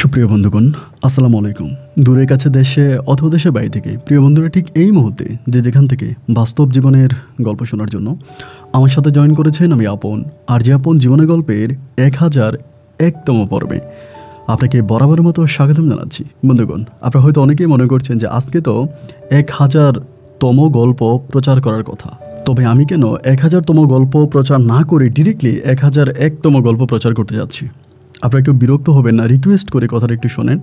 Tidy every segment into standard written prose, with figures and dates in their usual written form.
সুপ্রিয় বন্ধুগণ, আসসালামু আলাইকুম। দূরে কাছে দেশে অথবা দেশের বাইরে থেকে প্রিয় বন্ধুরা ঠিক এই মুহূর্তে যে যেখান থেকে বাস্তব জীবনের গল্প শোনার জন্য আমার সাথে জয়েন করেছেন, আমি আপন আর যে আপন জীবনের গল্পের 1001তম পর্বে আপনাকে বরাবরের মতো স্বাগতম জানাচ্ছি। বন্ধুগণ, আপনারা হয়তো অনেকেই মনে করছেন যে আজকে তো 1000তম গল্প প্রচার করার কথা, তবে আমি কেন 1000তম গল্প প্রচার না করে ডিরেক্টলি 1001তম গল্প প্রচার করতে যাচ্ছি। আপনারা কেউ বিরক্ত হবেন না, রিকোয়েস্ট করে কথাটা একটু শোনেন।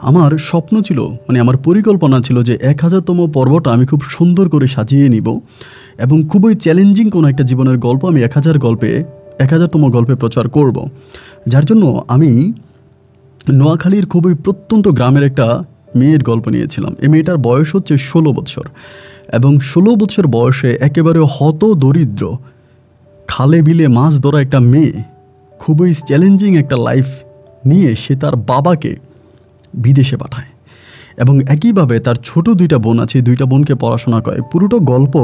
আমার স্বপ্ন ছিল, আমার পরিকল্পনা ছিল যে 1000তম পর্বটা আমি খুব সুন্দর করে সাজিয়ে নিব এবং খুবই চ্যালেঞ্জিং কোনো একটা জীবনের গল্প আমি 1000তম গল্পে প্রচার করব। যার জন্য আমি নোয়াখালীর খুবই প্রত্যন্ত গ্রামের একটা মেয়ের গল্প নিয়েছিলাম। এই মেয়েটার বয়স হচ্ছে 16 বছর এবং 16 বছর বয়সে একেবারে হত দরিদ্র খালে বিলে মাছ ধরা একটা মেয়ে খুবই চ্যালেঞ্জিং একটা লাইফ নিয়ে সে তার বাবাকে বিদেশে পাঠায় এবং একইভাবে তার ছোট 2টা বোন আছে, 2টা বোনকে পড়াশোনা করে। পুরোটা গল্প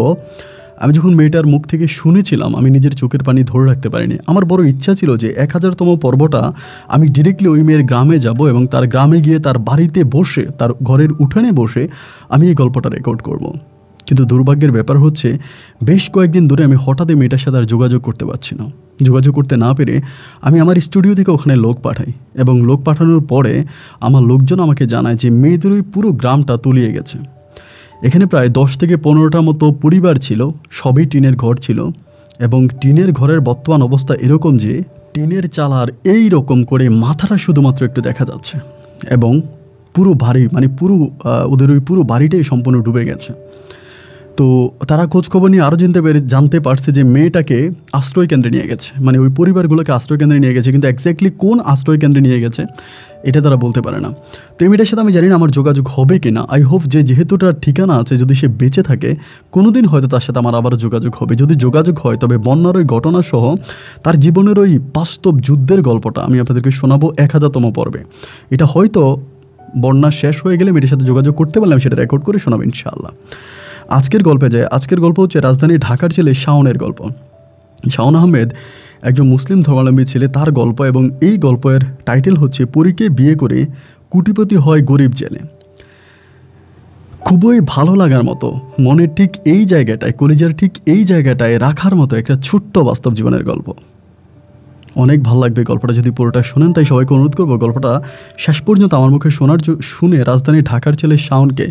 আমি যখন মেয়েটার মুখ থেকে শুনেছিলাম আমি নিজের চোখের পানি ধরে রাখতে পারিনি। আমার বড় ইচ্ছা ছিল যে 1000তম পর্বটা আমি ডিরেক্টলি ওই মেয়ের গ্রামে যাব এবং তার গ্রামে গিয়ে তার বাড়িতে বসে, তার ঘরের উঠানে বসে আমি এই গল্পটা রেকর্ড করব। কিন্তু দুর্ভাগ্যের ব্যাপার হচ্ছে বেশ কয়েকদিন ধরে আমি হঠাৎই মেয়েটার সাথে আর যোগাযোগ করতে পারছি না। যোগাযোগ করতে না পেরে আমি আমার স্টুডিও থেকে ওখানে লোক পাঠাই এবং লোক পাঠানোর পরে আমার লোকজন আমাকে জানায় যে মেয়েদের ওই পুরো গ্রামটা তলিয়ে গেছে। এখানে প্রায় 10 থেকে 15টার মতো পরিবার ছিল, সবই টিনের ঘর ছিল এবং টিনের ঘরের বর্তমান অবস্থা এরকম যে টিনের চালার এই রকম করে মাথাটা শুধুমাত্র একটু দেখা যাচ্ছে এবং পুরো বাড়ি ওদের ওই পুরো বাড়িটাই সম্পূর্ণ ডুবে গেছে। তো তারা খোঁজখবর নিয়ে আরও জানতে পারছে যে মেয়েটাকে আশ্রয় কেন্দ্রে নিয়ে গেছে, ওই পরিবারগুলোকে আশ্রয় কেন্দ্রে নিয়ে গেছে, কিন্তু এক্স্যাক্টলি কোন আশ্রয় কেন্দ্রে নিয়ে গেছে এটা তারা বলতে পারে না। তো এই মেয়েটার সাথে আমি জানি না আমার যোগাযোগ হবে কি না। আই হোপ যে যেহেতু তার ঠিকানা আছে, যদি সে বেঁচে থাকে কোনো দিন হয়তো তার সাথে আমার আবারও যোগাযোগ হবে। যদি যোগাযোগ হয় তবে বন্যার ওই ঘটনাসহ তার জীবনের ওই বাস্তব যুদ্ধের গল্পটা আমি আপনাদেরকে শোনাবো 1000তম পর্বে। এটা হয়তো বন্যা শেষ হয়ে গেলে মেয়েটার সাথে যোগাযোগ করতে পারলে আমি সেটা রেকর্ড করে শোনাবো ইনশাআল্লাহ। আজকের গল্পে যায়। আজকের গল্প হচ্ছে রাজধানী ঢাকার ছেলে শাওনের গল্প। শাওন আহমেদ একজন মুসলিম ধর্মাবলম্বী ছেলে, তার গল্প, এবং এই গল্পের টাইটেল হচ্ছে পরীকে বিয়ে করে কোটিপতি হয় গরিব জেলে। খুবই ভালো লাগার মতো, মনের ঠিক এই জায়গাটায়, কলিজার ঠিক এই জায়গাটায় রাখার মতো একটা ছোট্ট বাস্তব জীবনের গল্প। অনেক ভালো লাগবে গল্পটা যদি পুরোটা শোনেন। তাই সবাইকে অনুরোধ করবো গল্পটা শেষ পর্যন্ত আমার মুখে শুনে রাজধানী ঢাকার ছেলে শাওনকে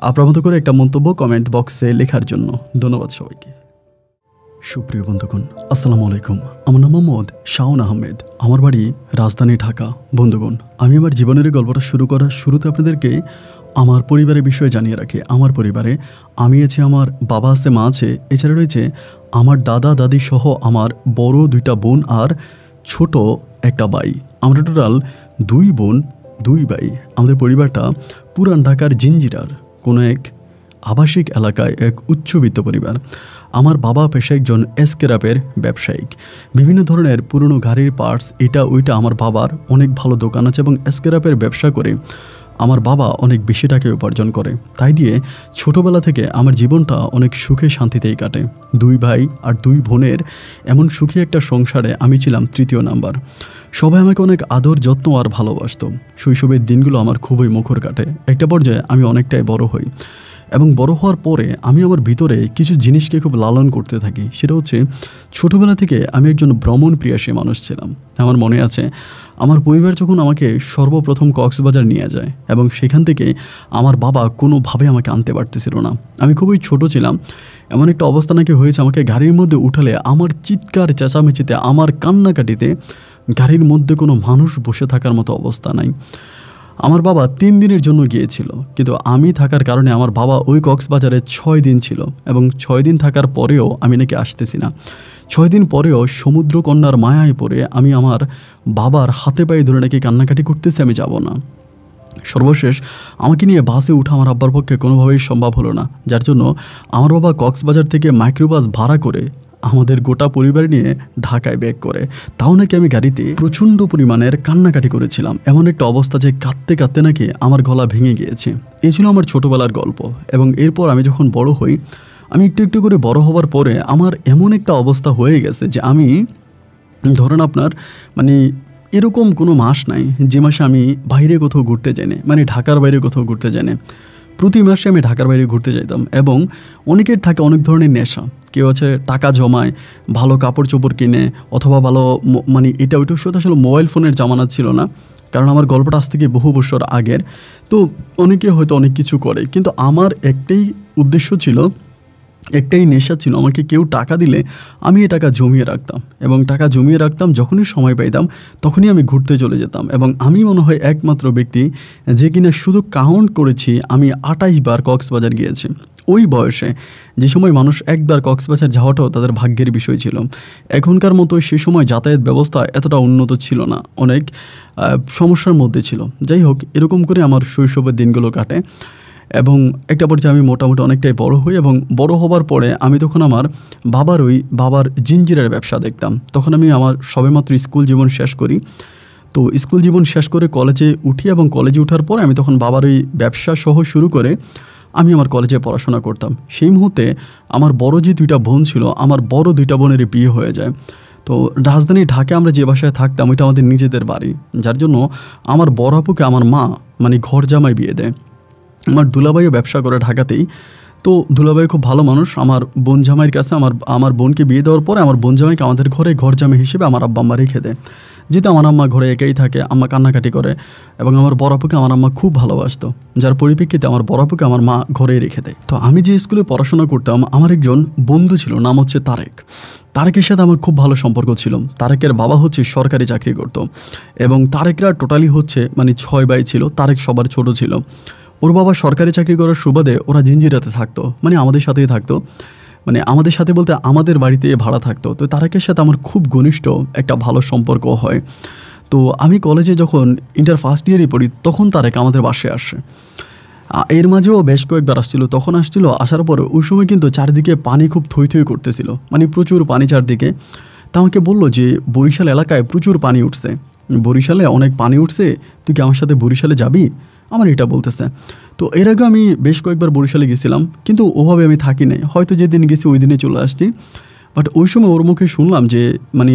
আপনার মতো করে একটা মন্তব্য কমেন্ট বক্সে লেখার জন্য ধন্যবাদ সবাইকে। সুপ্রিয় বন্ধুগণ, আসসালামু আলাইকুম। আমার নাম মোহাম্মদ শাওন আহমেদ, আমার বাড়ি রাজধানী ঢাকা। বন্ধুগণ, আমি আমার জীবনের গল্পটা শুরু করার শুরুতে আপনাদেরকে আমার পরিবারের বিষয়ে জানিয়ে রাখি। আমার পরিবারে আমি আছি, আমার বাবা আছে, মা আছে, এছাড়া রয়েছে আমার দাদা দাদি সহ আমার বড় 2টা বোন আর ছোট একটা ভাই। আমরা টোটাল 2 বোন 2 ভাই। আমাদের পরিবারটা পুরান ঢাকার জিঞ্জিরার কোনো এক আবাসিক এলাকায় এক উচ্চবিত্ত পরিবার। আমার বাবা পেশায় একজন স্ক্র্যাপের ব্যবসায়িক। বিভিন্ন ধরনের পুরনো গাড়ির পার্টস, এটা ওইটা আমার বাবার অনেক ভালো দোকান আছে এবং স্ক্র্যাপের ব্যবসা করে আমার বাবা অনেক বেশি টাকা উপার্জন করে। তাই দিয়ে ছোটোবেলা থেকে আমার জীবনটা অনেক সুখে শান্তিতেই কাটে। 2 ভাই আর 2 বোনের এমন সুখী একটা সংসারে আমি ছিলাম 3য় নাম্বার। সবাই আমাকে অনেক আদর যত্ন আর ভালোবাসত। শৈশবের দিনগুলো আমার খুবই মুখর কাটে। একটা পর্যায়ে আমি অনেকটাই বড় হই এবং বড় হওয়ার পরে আমি আমার ভিতরে কিছু জিনিসকে খুব লালন করতে থাকি। সেটা হচ্ছে ছোটোবেলা থেকে আমি একজন ভ্রমণ প্রিয়াসী মানুষ ছিলাম। আমার মনে আছে আমার পরিবার যখন আমাকে সর্বপ্রথম কক্সবাজার নিয়ে যায় এবং সেখান থেকে আমার বাবা কোনোভাবে আমাকে আনতে পারতেছিল না। আমি খুবই ছোট ছিলাম। এমন একটা অবস্থা নাকি হয়েছে আমাকে গাড়ির মধ্যে উঠালে আমার চিৎকার চেঁচামেচিতে, আমার কান্নাকাটিতে গাড়ির মধ্যে কোনো মানুষ বসে থাকার মতো অবস্থা নাই। আমার বাবা 3 দিনের জন্য গিয়েছিল, কিন্তু আমি থাকার কারণে আমার বাবা ওই কক্সবাজারে 6 দিন ছিল এবং 6 দিন থাকার পরেও আমি নাকি আসতেছি না। 6 দিন পরেও সমুদ্রকন্যার মায়ায় পড়ে আমি আমার বাবার হাতে পায়ে ধরে নাকি কান্নাকাটি করতেছি, আমি যাব না। সর্বশেষ আমাকে নিয়ে বাসে উঠা আমার আব্বার পক্ষে কোনোভাবেই সম্ভব হলো না। যার জন্য আমার বাবা কক্সবাজার থেকে মাইক্রোবাস ভাড়া করে আমাদের গোটা পরিবার নিয়ে ঢাকায় ব্যাক করে। তাও নাকি আমি গাড়িতে প্রচণ্ড পরিমাণের কান্নাকাটি করেছিলাম। এমন একটা অবস্থা যে কাঁদতে কাঁদতে নাকি আমার গলা ভেঙে গিয়েছে। এই ছিল আমার ছোটোবেলার গল্প। এবং এরপর আমি যখন বড় হই, আমি একটু একটু করে বড় হওয়ার পরে আমার এমন একটা অবস্থা হয়ে গেছে যে আমি ধরেন আপনার এরকম কোনো মাস নাই যে মাসে আমি বাইরে কোথাও ঘুরতে যাই না, মানে ঢাকার বাইরে কোথাও ঘুরতে যাই না। প্রতি মাসে আমি ঢাকার বাইরে ঘুরতে যেতাম। এবং অনেকের থাকে অনেক ধরনের নেশা। কেউ আছে টাকা জমায়, ভালো কাপড় চোপড় কিনে, অথবা ভালো মানে এটা ওইটা শুধু আসলে মোবাইল ফোনের জামানা ছিল না, কারণ আমার গল্পটা আজ থেকে বহু বছর আগের। তো অনেকে হয়তো অনেক কিছু করে, কিন্তু আমার একটাই উদ্দেশ্য ছিল, একটাই নেশা ছিল, আমাকে কেউ টাকা দিলে আমি এই টাকা জমিয়ে রাখতাম, এবং টাকা জমিয়ে রাখতাম, যখনই সময় পাইতাম তখনই আমি ঘুরতে চলে যেতাম। এবং আমি মনে হয় একমাত্র ব্যক্তি যে কিনা শুধু কাউন্ট করেছি আমি 28 বার কক্সবাজার গিয়েছি। ওই বয়সে, যে সময় মানুষ একবার কক্সবাজার যাওয়াটাও তাদের ভাগ্যের বিষয় ছিল। এখনকার মতো সে সময় যাতায়াত ব্যবস্থা এতটা উন্নত ছিল না, অনেক সমস্যার মধ্যে ছিল। যাই হোক, এরকম করে আমার শৈশবের দিনগুলো কাটে। এবং একটা পর্যায়ে আমি মোটামুটি অনেকটাই বড় হই, এবং বড় হবার পরে আমি তখন আমার বাবার জিঞ্জিরের ব্যবসা দেখতাম। তখন আমি আমার সবেমাত্র স্কুল জীবন শেষ করি। তো স্কুল জীবন শেষ করে কলেজে উঠি, এবং কলেজে ওঠার পরে আমি তখন বাবার ওই ব্যবসা সহ শুরু করে আমি আমার কলেজে পড়াশোনা করতাম। সেই মুহূর্তে আমার বড় যে 2টা বোন ছিল, আমার বড় 2টা বোনের বিয়ে হয়ে যায়। তো রাজধানী ঢাকায় আমরা যে বাসায় থাকতাম ওইটা আমাদের নিজেদের বাড়ি, যার জন্য আমার বড় আপুকে আমার মা মানে ঘর জামাই বিয়ে দেয়। আমার দুলাভাইও ব্যবসা করে ঢাকাতেই। তো দুলাভাই খুব ভালো মানুষ। আমার বোন জামাইয়ের কাছে আমার বোনকে বিয়ে দেওয়ার পরে আমার বোন জামাইকে আমাদের ঘরে ঘর জামাই হিসেবে আমার আব্বা আম্মা রেখে দেয়। যেহেতু আমার আম্মা ঘরে একাই থাকে, আম্মা কান্নাকাটি করে, এবং আমার বড় আপুকে আমার আম্মা খুব ভালোবাসতো, যার পরিপ্রেক্ষিতে আমার বড় আপুকে আমার মা ঘরেই রেখে দেয়। তো আমি যে স্কুলে পড়াশোনা করতাম, আমার একজন বন্ধু ছিল, নাম হচ্ছে তারেক। তারেকের সাথে আমার খুব ভালো সম্পর্ক ছিল। তারেকের বাবা হচ্ছে সরকারি চাকরি করতো, এবং তারেকরা টোটালি হচ্ছে মানে 6 ভাই ছিল। তারেক সবার ছোট ছিল। ওর বাবা সরকারি চাকরি করার সুবাদে ওরা জিঞ্জিরাতে থাকতো, মানে আমাদের সাথেই থাকতো, মানে আমাদের সাথে বলতে আমাদের বাড়িতে ভাড়া থাকতো। তো তারেকের সাথে আমার খুব ঘনিষ্ঠ একটা ভালো সম্পর্ক হয়। তো আমি কলেজে যখন ইন্টার ফার্স্ট ইয়ারে পড়ি তখন তারেক আমাদের বাসায় আসে। এর মাঝেও বেশ কয়েকবার আসছিল। তখন আসছিল, আসার পরে ওই সময় কিন্তু চারিদিকে পানি খুব থই থই করতেছিল, মানে প্রচুর পানি চারদিকে। তা আমাকে বললো যে বরিশাল এলাকায় প্রচুর পানি উঠছে, বরিশালে অনেক পানি উঠছে, তুই কি আমার সাথে বরিশালে যাবি, আমার এটা বলতেছে। তো এর আগে আমি বেশ কয়েকবার বরিশালে গেছিলাম, কিন্তু ওভাবে আমি থাকি নাই, হয়তো যেদিন গেছি ওই দিনে চলে আসছি। বাট ওই সময় ওর মুখে শুনলাম যে মানে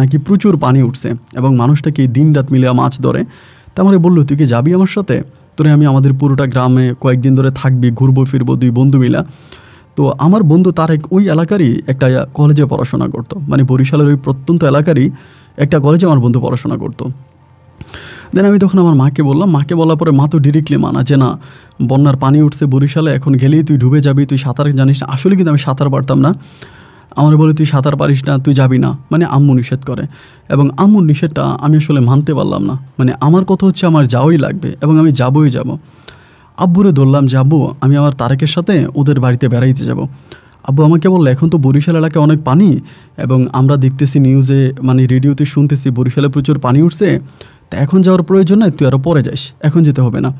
নাকি প্রচুর পানি উঠছে, এবং মানুষটাকে দিন রাত মিলে মাছ ধরে। তা আমারে বললো, তুই কি যাবি আমার সাথে, তোরে আমি আমাদের পুরোটা গ্রামে কয়েকদিন ধরে থাকবি, ঘুরবো ফিরবো 2 বন্ধু মিলা। তো আমার বন্ধু তারেক ওই এলাকারই একটা কলেজে পড়াশোনা করতো, মানে বরিশালের ওই প্রত্যন্ত এলাকারই একটা কলেজে আমার বন্ধু পড়াশোনা করতো। দেন আমি তখন আমার মাকে বললাম, মাকে বলার পরে মা তো ডিরেক্টলি মানা যে না, বন্যার পানি উঠছে বরিশালে, এখন গেলেই তুই ডুবে যাবি, তুই সাঁতার জানিস না। আসলে কিন্তু আমি সাঁতার পারতাম না। আমার বলে, তুই সাঁতার পারিস না, তুই যাবি না, মানে আম্মু নিষেধ করে। এবং আম্মুর নিষেধটা আমি আসলে মানতে পারলাম না। মানে আমার কথা হচ্ছে আমার যাওয়াই লাগবে, এবং আমি যাবই যাব। আব্বুরে ধরলাম যে আব্বু, আমি আমার তারেকের সাথে ওদের বাড়িতে বেড়াইতে যাব। আব্বু আমাকে বললো, এখন তো বরিশাল এলাকায় অনেক পানি, এবং আমরা দেখতেছি নিউজে, মানে রেডিওতে শুনতেছি বরিশালে প্রচুর পানি উঠছে, তা এখন যাওয়ার প্রয়োজন নাই, তুই আরও পরে যাস, এখন যেতে হবে না।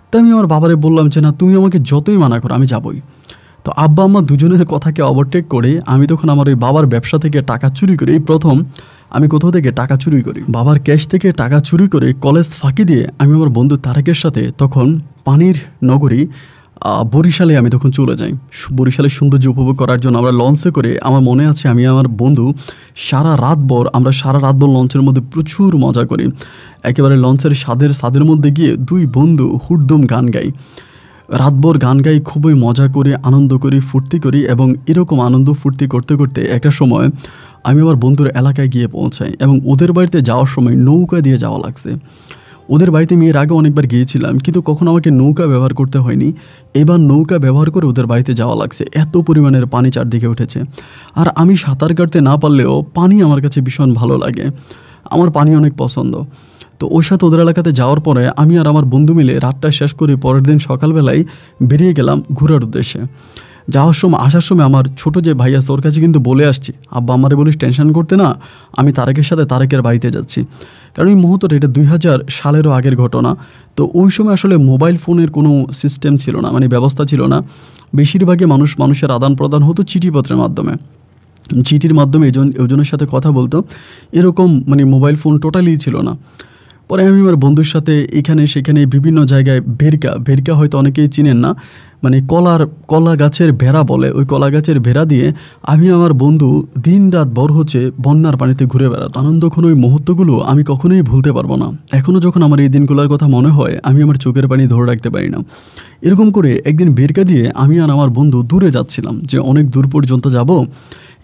তাই আমি আমার বাবারে বললাম যে না, তুমি আমাকে যতই মানা করো আমি যাবই। তো আব্বা আম্মা দুজনের কথাকে ওভারটেক করে আমি তখন আমার ওই বাবার ব্যবসা থেকে টাকা চুরি করি। এই প্রথম আমি কোথাও থেকে টাকা চুরি করি, বাবার ক্যাশ থেকে টাকা চুরি করে কলেজ ফাঁকি দিয়ে আমি আমার বন্ধু তারেকের সাথে তখন পানির নগরী বরিশালে আমি তখন চলে যাই। বরিশালের সৌন্দর্য উপভোগ করার জন্য আমরা লঞ্চে করে, আমার মনে আছে আমি আমার বন্ধু সারা রাতভর লঞ্চের মধ্যে প্রচুর মজা করি। একেবারে লঞ্চের স্বাদের মধ্যে গিয়ে 2 বন্ধু হুড়দুম গান গাই, রাতভর গান গাই, খুবই মজা করি, আনন্দ করি, ফুর্তি করি। এবং এরকম আনন্দ ফুর্তি করতে করতে একটা সময় আমি আমার বন্ধুর এলাকায় গিয়ে পৌঁছাই, এবং ওদের বাড়িতে যাওয়ার সময় নৌকা দিয়ে যাওয়া লাগছে। ওদের বাড়িতে আমি এর আগে অনেকবার গিয়েছিলাম, কিন্তু কখনো আমাকে নৌকা ব্যবহার করতে হয়নি। এবার নৌকা ব্যবহার করে ওদের বাড়িতে যাওয়া লাগছে। এত পরিমাণের পানি চারদিকে উঠেছে, আর আমি সাঁতার কাটতে না পারলেও পানি আমার কাছে ভীষণ ভালো লাগে, আমার পানি অনেক পছন্দ। তো ওর সাথে ওদের এলাকাতে যাওয়ার পরে আমি আর আমার বন্ধু মিলে রাতটা শেষ করে পরের দিন সকালবেলায় বেরিয়ে গেলাম ঘোরার উদ্দেশ্যে। আসার সময় আমার ছোট যে ভাই আছে ওর কাছে কিন্তু বলে আসছি, আব্বা আমারে বলিস টেনশন করতে না, আমি তারেকের সাথে তারেকের বাড়িতে যাচ্ছি। কারণ এই মুহূর্তটা এটা 2000 সালেরও আগের ঘটনা। তো ওই সময় আসলে মোবাইল ফোনের কোনো সিস্টেম ছিল না, মানে ব্যবস্থা ছিল না। বেশিরভাগই মানুষের আদান প্রদান হতো চিঠিপত্রের মাধ্যমে। চিঠির মাধ্যমে একজনের সাথে কথা বলতো, এরকম মানে মোবাইল ফোন টোটালি ছিল না। পরে আমি আমার বন্ধুর সাথে এখানে সেখানে বিভিন্ন জায়গায় ভেরকা হয়তো অনেকেই চিনেন না, মানে কলা গাছের ভেড়া বলে, ওই কলা গাছের ভেড়া দিয়ে আমি আমার বন্ধু দিন রাত ভর হচ্ছে বন্যার পানিতে ঘুরে বেড়াতো। আনন্দক্ষণ ওই মুহূর্তগুলো আমি কখনোই ভুলতে পারবো না। এখনও যখন আমার এই দিনগুলোর কথা মনে হয় আমি আমার চোখের পানি ধরে রাখতে পারি না। এরকম করে একদিন ভেরকা দিয়ে আমি আর আমার বন্ধু দূরে যাচ্ছিলাম, যে অনেক দূর পর্যন্ত যাব।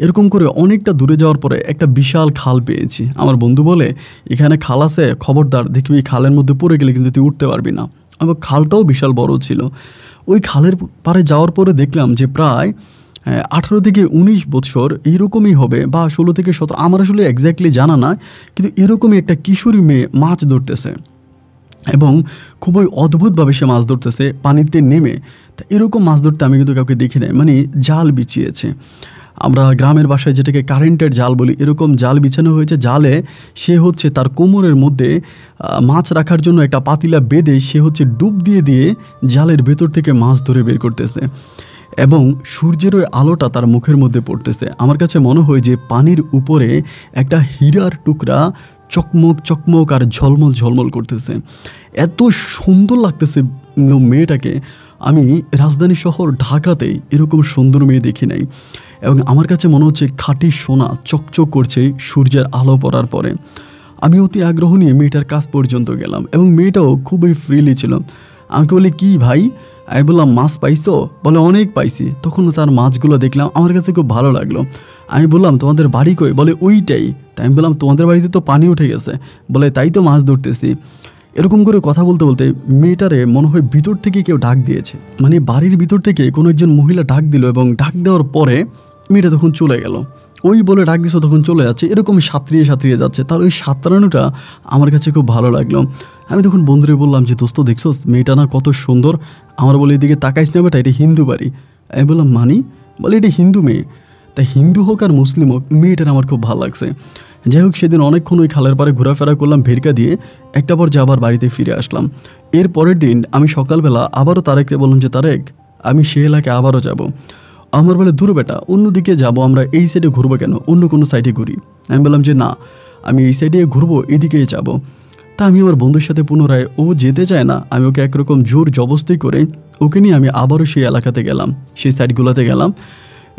এরকম করে অনেকটা দূরে যাওয়ার পরে একটা বিশাল খাল পেয়েছি। আমার বন্ধু বলে, এখানে খাল আছে, খবরদার, দেখবি এই খালের মধ্যে পড়ে গেলে কিন্তু তুই উঠতে পারবি না। আমার খালটাও বিশাল বড় ছিল। ওই খালের পাড়ে যাওয়ার পরে দেখলাম যে প্রায় 18 থেকে 19 বছর এইরকমই হবে, বা 16 থেকে 17, আমার আসলে এক্স্যাক্টলি জানা না, কিন্তু এরকমই একটা কিশোরী মেয়ে মাছ ধরতেছে এবং খুবই অদ্ভুতভাবে সে মাছ ধরতেছে পানিতে নেমে। তা এরকম মাছ ধরতে আমি কিন্তু কাউকে দেখি নাই, মানে জাল বিছিয়েছে। আমরা গ্রামের বাসায় যেটাকে কারেন্টের জাল বলি, এরকম জাল বিছানো হয়েছে। জালে সে হচ্ছে তার কোমরের মধ্যে মাছ রাখার জন্য একটা পাতিলা বেঁধে সে হচ্ছে ডুব দিয়ে দিয়ে জালের ভেতর থেকে মাছ ধরে বের করতেছে, এবং সূর্যের ওই আলোটা তার মুখের মধ্যে পড়তেছে। আমার কাছে মনে হয় যে পানির উপরে একটা হীরার টুকরা চকমক চকমক আর ঝলমল ঝলমল করতেছে। এত সুন্দর লাগতেছে মেয়েটাকে। আমি রাজধানী শহর ঢাকাতেই এরকম সুন্দর মেয়ে দেখি নাই, এবং আমার কাছে মনে হচ্ছে খাঁটি সোনা চকচক করছে সূর্যের আলো পড়ার পরে। আমি অতি আগ্রহ নিয়ে মেয়েটার কাছ পর্যন্ত গেলাম, এবং মেয়েটাও খুবই ফ্রিলি ছিল। আমাকে বলে, কি ভাই? আমি বললাম, মাছ পাইছো? বলে, অনেক পাইছি। তখন তার মাছগুলো দেখলাম, আমার কাছে খুব ভালো লাগলো। আমি বললাম, তোমাদের বাড়ি কই? বলে, ওইটাই। তাই আমি বললাম, তোমাদের বাড়িতে তো পানি উঠে গেছে। বলে, তাই তো মাছ ধরতেছি। এরকম করে কথা বলতে বলতে মেয়েটারে মনে হয় ভিতর থেকে কেউ ডাক দিয়েছে, মানে বাড়ির ভিতর থেকে কোনো একজন মহিলা ডাক দিল, এবং ডাক দেওয়ার পরে মেয়েটা তখন চলে গেল। ওই বলে ডাক দিছো তখন চলে যাচ্ছে, এরকম সাঁতরিয়ে সাঁতরিয়ে যাচ্ছে। তার ওই সাঁতরানোটা আমার কাছে খুব ভালো লাগলো। আমি তখন বন্ধুরে বললাম যে, দোস্ত দেখছো মেয়েটা না কত সুন্দর? আমার বলে, এদিকে তাকাইস না বেটা, এটা হিন্দু বাড়ি। আমি বললাম, মানি? বলে, এটা হিন্দু মেয়ে। তাই হিন্দু হোক আর মুসলিম হোক, মেয়েটার আমার খুব ভালো লাগছে। যাই হোক, সেদিন অনেকক্ষণ ওই খালের পাড়ে ঘোরাফেরা করলাম ভেরকা দিয়ে, একটা পর যে আবার বাড়িতে ফিরে আসলাম। এর পরের দিন আমি সকালবেলা আবারও তারেককে বললাম যে, তারেক, আমি সে এলাকায় আবারও যাব। আমার বলে, দূর বেটা, অন্যদিকে যাব, আমরা এই সাইডে ঘুরবো কেন? অন্য কোনো সাইডে ঘুরি। আমি বললাম যে, না, আমি এই সাইডে ঘুরবো, এদিকেই যাব। তা আমি আমার বন্ধুর সাথে পুনরায়, ও যেতে চায় না, আমি ওকে একরকম জোর জবস্তি করে ওকে নিয়ে আমি আবারও সেই এলাকাতে গেলাম, সেই সাইডগুলোতে গেলাম।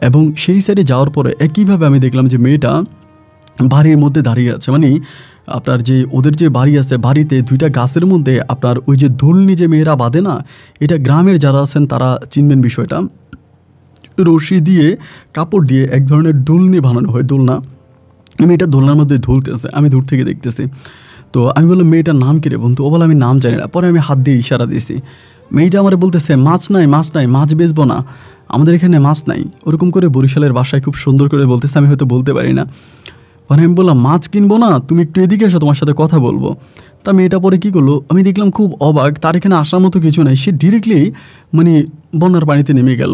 এবং সেই সাইডে যাওয়ার পরে একইভাবে আমি দেখলাম যে মেয়েটা বাড়ির মধ্যে দাঁড়িয়ে আছে, মানে আপনার যে ওদের যে বাড়ি আছে, বাড়িতে দুইটা গাছের মধ্যে আপনার ওই যে দোলনি যে মেয়েরা বাঁধে না, এটা গ্রামের যারা আছেন তারা চিনবেন বিষয়টা। রশি দিয়ে কাপড় দিয়ে এক ধরনের দোলনি বানানো হয়, দোলনা। মেয়েটা দোলনার মধ্যে ঝুলতেছে, আমি দূর থেকে দেখতেছি। তো আমি বললাম, মেয়েটার নাম কি রে বন্ধু? ও বলে, আমি নাম জানি না। পরে আমি হাত দিয়ে ইশারা দিয়েছি। মেয়েটা আমার বলতেছে, মাছ নাই, মাছ নাই, মাছ বেচবো না, আমাদের এখানে মাছ নাই। ওরকম করে বরিশালের ভাষায় খুব সুন্দর করে বলতেছে, আমি হয়তো বলতে পারি না। মানে আমি বললাম, মাছ কিনবো না, তুমি একটু এদিকে এসো, তোমার সাথে কথা বলবো। তা মেয়েটা পরে কী করলো, আমি দেখলাম খুব অবাক, তার এখানে আসার মতো কিছু নাই। সে ডিরেক্টলি মানে বন্যার পানিতে নেমে গেল,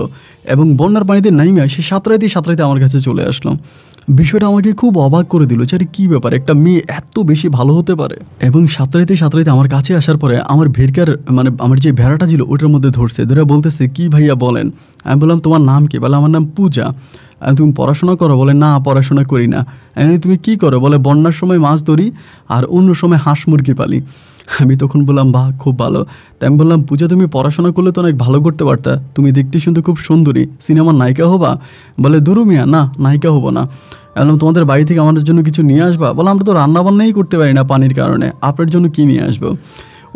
এবং বন্যার পানিতে নাইমে সে সাঁতরাইতে সাঁতরাইতে আমার কাছে চলে আসলো। বিষয়টা আমাকে খুব অবাক করে দিল, যে আরে কী ব্যাপার, একটা মেয়ে এত বেশি ভালো হতে পারে। এবং সাঁতরাইতে সাঁতরাইতে আমার কাছে আসার পরে আমার ভেরকার মানে আমার যে ভেড়াটা ছিল ওটার মধ্যে ধরছে, ধরে বলতেছে, কি ভাইয়া বলেন? আমি বললাম, তোমার নাম কি? বলে, আমার নাম পূজা। তুমি পড়াশোনা করো? বলে, না, পড়াশোনা করি না। তুমি কি করো? বলে, বন্যার সময় মাছ ধরি আর অন্য সময় হাঁস মুরগি পালি। আমি তখন বললাম, বাহ, খুব ভালো। তাই আমি বললাম, পূজা, তুমি পড়াশোনা করলে তো অনেক ভালো করতে পারতা, তুমি দেখতে শুনতে খুব সুন্দরী, সিনেমার নায়িকা হবা? বলে, দুরু মিয়া, না, নায়িকা হবো না। বললাম, তোমাদের বাড়ি থেকে আমাদের জন্য কিছু নিয়ে আসবা? বলে, আমরা তো রান্নাবান্নাই করতে পারি না পানির কারণে, আপনার জন্য কী নিয়ে আসবো?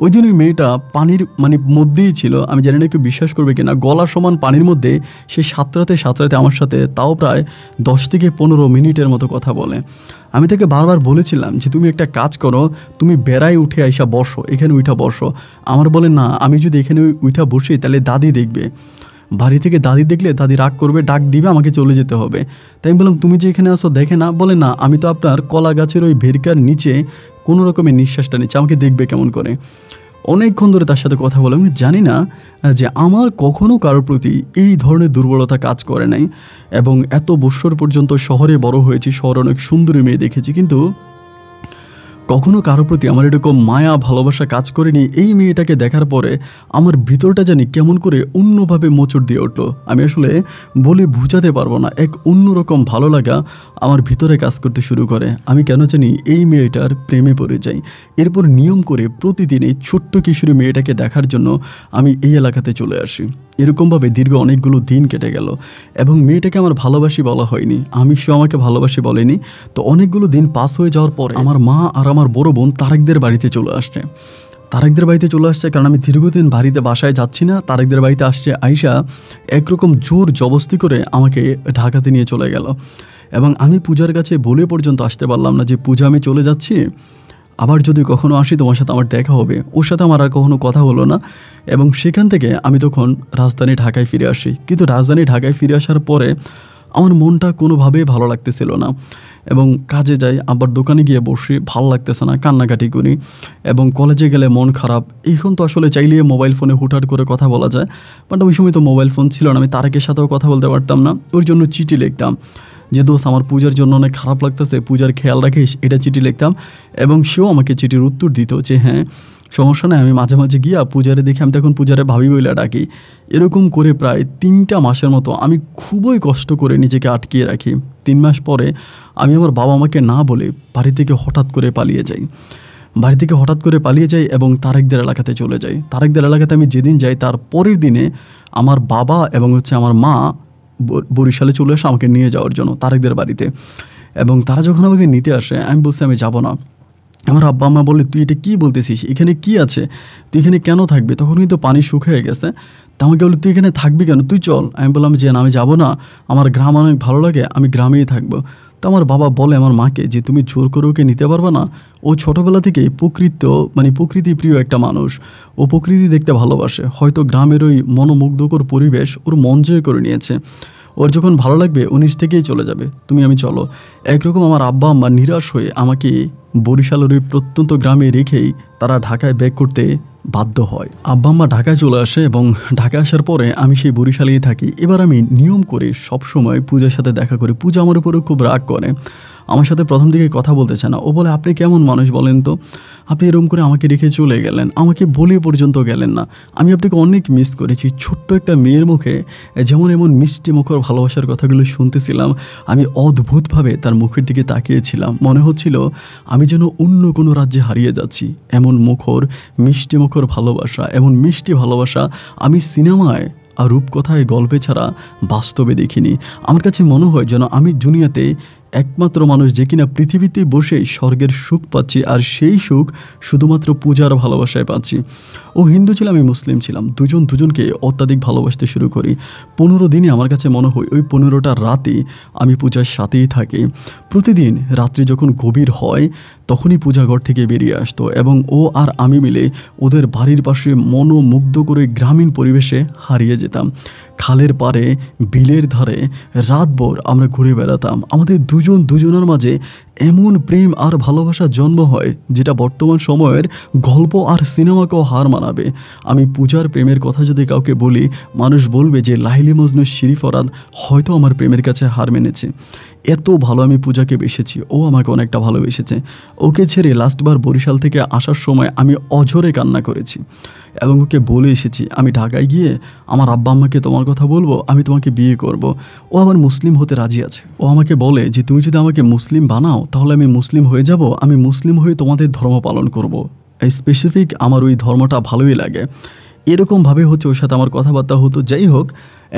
ওই দিন ওই মেয়েটা পানির মানে মধ্যেই ছিল, আমি জানি না কেউ বিশ্বাস করবে কিনা, গলা সমান পানির মধ্যে সে সাঁতরাতে সাঁতরাতে আমার সাথে তাও প্রায় 10 থেকে 15 মিনিটের মতো কথা বলে। আমি তাকে বারবার বলেছিলাম যে, তুমি একটা কাজ করো, তুমি বেড়ায় উঠে আইসা বসো, এখানে উঠা বসো। আমার বলে, না, আমি যদি এখানে উঠা বসি তাহলে দাদি দেখবে, বাড়ি থেকে দাদি দেখলে দাদি রাগ করবে, ডাক দিবে, আমাকে চলে যেতে হবে। তাই আমি বললাম, তুমি যে এখানে আসো দেখে না? বলে, না, আমি তো আপনার কলা গাছের ওই ভেরকার নিচে কোনো রকমের নিঃশ্বাসটা নিচ্ছে, আমাকে দেখবে কেমন করে। অনেকক্ষণ ধরে তার সাথে কথা বলে। আমি জানি না যে আমার কখনও কারোর প্রতি এই ধরনের দুর্বলতা কাজ করে নাই, এবং এত বৎসর পর্যন্ত শহরে বড় হয়েছি, শহরে অনেক সুন্দরী মেয়ে দেখেছি, কিন্তু কখনো কারো প্রতি আমার এরকম মায়া ভালোবাসা কাজ করেনি। এই মেয়েটাকে দেখার পরে আমার ভিতরটা জানি কেমন করে অন্যভাবে মোচড় দিয়ে উঠলো। আমি আসলে বলে বুঝাতে পারবো না, এক অন্যরকম ভালো লাগা আমার ভিতরে কাজ করতে শুরু করে। আমি কেন জানি এই মেয়েটার প্রেমে পড়ে যাই। এরপর নিয়ম করে প্রতিদিন এই ছোট্ট কিশোরী মেয়েটাকে দেখার জন্য আমি এই এলাকাতে চলে আসি। এরকমভাবে দীর্ঘ অনেকগুলো দিন কেটে গেল এবং মেয়েটাকে আমার ভালোবাসি বলা হয়নি, সে আমাকে ভালোবাসি বলেনি। তো অনেকগুলো দিন পাস হয়ে যাওয়ার পরে আমার মা আর আমার বড় বোন তারেকদের বাড়িতে চলে আসছে। কারণ আমি দীর্ঘদিন বাসায় যাচ্ছি না। তারেকদের বাড়িতে আসছে আয়শা একরকম জোর জবস্তি করে আমাকে ঢাকাতে নিয়ে চলে গেল এবং আমি পূজার কাছে বলে পর্যন্ত আসতে পারলাম না যে পূজা আমি চলে যাচ্ছি, আবার যদি কখনো আসি তোমার সাথে আমার দেখা হবে। ওর সাথে আমার আর কখনো কথা হলো না এবং সেখান থেকে আমি তখন রাজধানী ঢাকায় ফিরে আসি। কিন্তু রাজধানী ঢাকায় ফিরে আসার পরে আমার মনটা কোনোভাবেই ভালো লাগতেছিল না এবং কাজে যাই, আবার দোকানে গিয়ে বসি, ভালো লাগতেছে না, কান্নাকাটি করি এবং কলেজে গেলে মন খারাপ। এখন তো আসলে চাইলে মোবাইল ফোনে হুটহাট করে কথা বলা যায়, বাট ওই সময় তো মোবাইল ফোন ছিল না। আমি তারেকের সাথেও কথা বলতে পারতাম না। ওর জন্য চিঠি লিখতাম যে দোস্ত আমার পূজার জন্য অনেক খারাপ লাগতেছে, পূজার খেয়াল রাখিস, এটা চিঠি লিখতাম এবং সেও আমাকে চিঠির উত্তর দিত যে হ্যাঁ সমস্যা নেই, আমি মাঝে মাঝে গিয়া পূজারে দেখি, আমি তখন পূজারে ভাবি বইলা ডাকি। এরকম করে প্রায় 3টা মাসের মতো আমি খুবই কষ্ট করে নিজেকে আটকিয়ে রাখি। 3 মাস পরে আমি আমার বাবা মাকে না বলে বাড়ি থেকে হঠাৎ করে পালিয়ে যাই এবং তারেকদের এলাকাতে চলে যাই। তারেকদের এলাকাতে আমি যেদিন যাই তার পরের দিনে আমার বাবা এবং আমার মা বরিশালে চলে আসে আমাকে নিয়ে যাওয়ার জন্য তারেকদের বাড়িতে। এবং তারা যখন আমাকে নিতে আসে আমি বলছি আমি যাব না। আমার আব্বা আম্মা বলে তুই এটা কী বলতেছিস, এখানে কি আছে, তুই এখানে কেন থাকবি? তখন কিন্তু পানি শুকিয়ে গেছে। তা আমাকে বলে তুই এখানে থাকবি কেন, তুই চল। আমি বললাম যে না আমি যাবো না, আমার গ্রাম অনেক ভালো লাগে, আমি গ্রামেই থাকবো। তো আমার বাবা বলে আমার মাকে যে তুমি জোর করে ওকে নিতে পারবে না, ও ছোটোবেলা থেকেই প্রকৃতি প্রিয় একটা মানুষ, ও প্রকৃতি দেখতে ভালোবাসে, হয়তো গ্রামের ওই মনোমুগ্ধকর পরিবেশ ওর মন জয় করে নিয়েছে, ওর যখন ভালো লাগবে ও নিজ থেকেই চলে যাবে, আমি চলো। একরকম আমার আব্বা আম্মা নিরাশ হয়ে আমাকে বরিশালের ওই প্রত্যন্ত গ্রামে রেখেই তারা ঢাকায় ব্যাক করতে বাধ্য হয়। আব্বা আম্মা ঢাকায় চলে আসে এবং ঢাকায় আসার পরে আমি সেই বরিশালেই থাকি। এবার আমি নিয়ম করে সবসময় পূজার সাথে দেখা করি। পূজা আমার উপরে খুব রাগ করে, আমার সাথে প্রথম দিকে কথা বলতে চায় না। ও বলে আপনি কেমন মানুষ বলেন তো, আপনি এরকম করে আমাকে রেখে চলে গেলেন, আমাকে বলে পর্যন্ত গেলেন না, আমি আপনাকে অনেক মিস করেছি। ছোট্ট একটা মেয়ের মুখে যেমন এমন মিষ্টি মুখর ভালোবাসার কথাগুলো শুনতেছিলাম, আমি অদ্ভুতভাবে তার মুখের দিকে তাকিয়েছিলাম। মনে হচ্ছিল আমি যেন অন্য কোনো রাজ্যে হারিয়ে যাচ্ছি। এমন মিষ্টি মুখর ভালোবাসা, এমন মিষ্টি ভালোবাসা আমি সিনেমায় আর রূপকথায় গল্পে ছাড়া বাস্তবে দেখিনি। আমার কাছে মনে হয় যেন আমি দুনিয়াতে একমাত্র মানুষ যে কিনা পৃথিবীতে বসেই স্বর্গের সুখ পাচ্ছি, আর সেই সুখ শুধুমাত্র পূজার ভালোবাসায় পাচ্ছি। ও হিন্দু ছিল, আমি মুসলিম ছিলাম, দুজনকে অত্যাধিক ভালোবাসতে শুরু করি। 15 দিনে আমার কাছে মনে হয় ওই 15টা রাতে আমি পূজার সাথেই থাকি। প্রতিদিন রাত্রি যখন গভীর হয় তখনই পূজাঘর থেকে বেরিয়ে আসতো এবং ও আর আমি মিলে ওদের বাড়ির পাশে মনোমুগ্ধ করে গ্রামীণ পরিবেশে হারিয়ে যেতাম। খালের পাড়ে, বিলের ধারে রাতভর আমরা ঘুরে বেড়াতাম। আমাদের দুজনের মাঝে এমন প্রেম আর ভালোবাসা জন্ম হয় যেটা বর্তমান সময়ের গল্প আর সিনেমাকেও হার মানাবে। আমি পূজার প্রেমের কথা যদি কাউকে বলি, মানুষ বলবে যে লাইলি মজনু শিরি ফরাদ হয়তো আমার প্রেমের কাছে হার মেনেছে। এত ভালো আমি পূজাকে বেসেছি, ও আমাকে অনেকটা ভালোবেসেছে। ওকে ছেড়ে লাস্টবার বরিশাল থেকে আসার সময় আমি অঝরে কান্না করেছি এবং ওকে বলে এসেছি আমি ঢাকায় গিয়ে আমার আব্বা আম্মাকে তোমার কথা বলবো, আমি তোমাকে বিয়ে করব। ও আমার মুসলিম হতে রাজি আছে। ও আমাকে বলে যে তুমি যদি আমাকে মুসলিম বানাও তাহলে আমি মুসলিম হয়ে যাব, আমি মুসলিম হয়ে তোমাদের ধর্ম পালন করব। এই স্পেসিফিক আমার ওই ধর্মটা ভালোই লাগে। এরকমভাবে ওর সাথে আমার কথাবার্তা হতো। যাই হোক,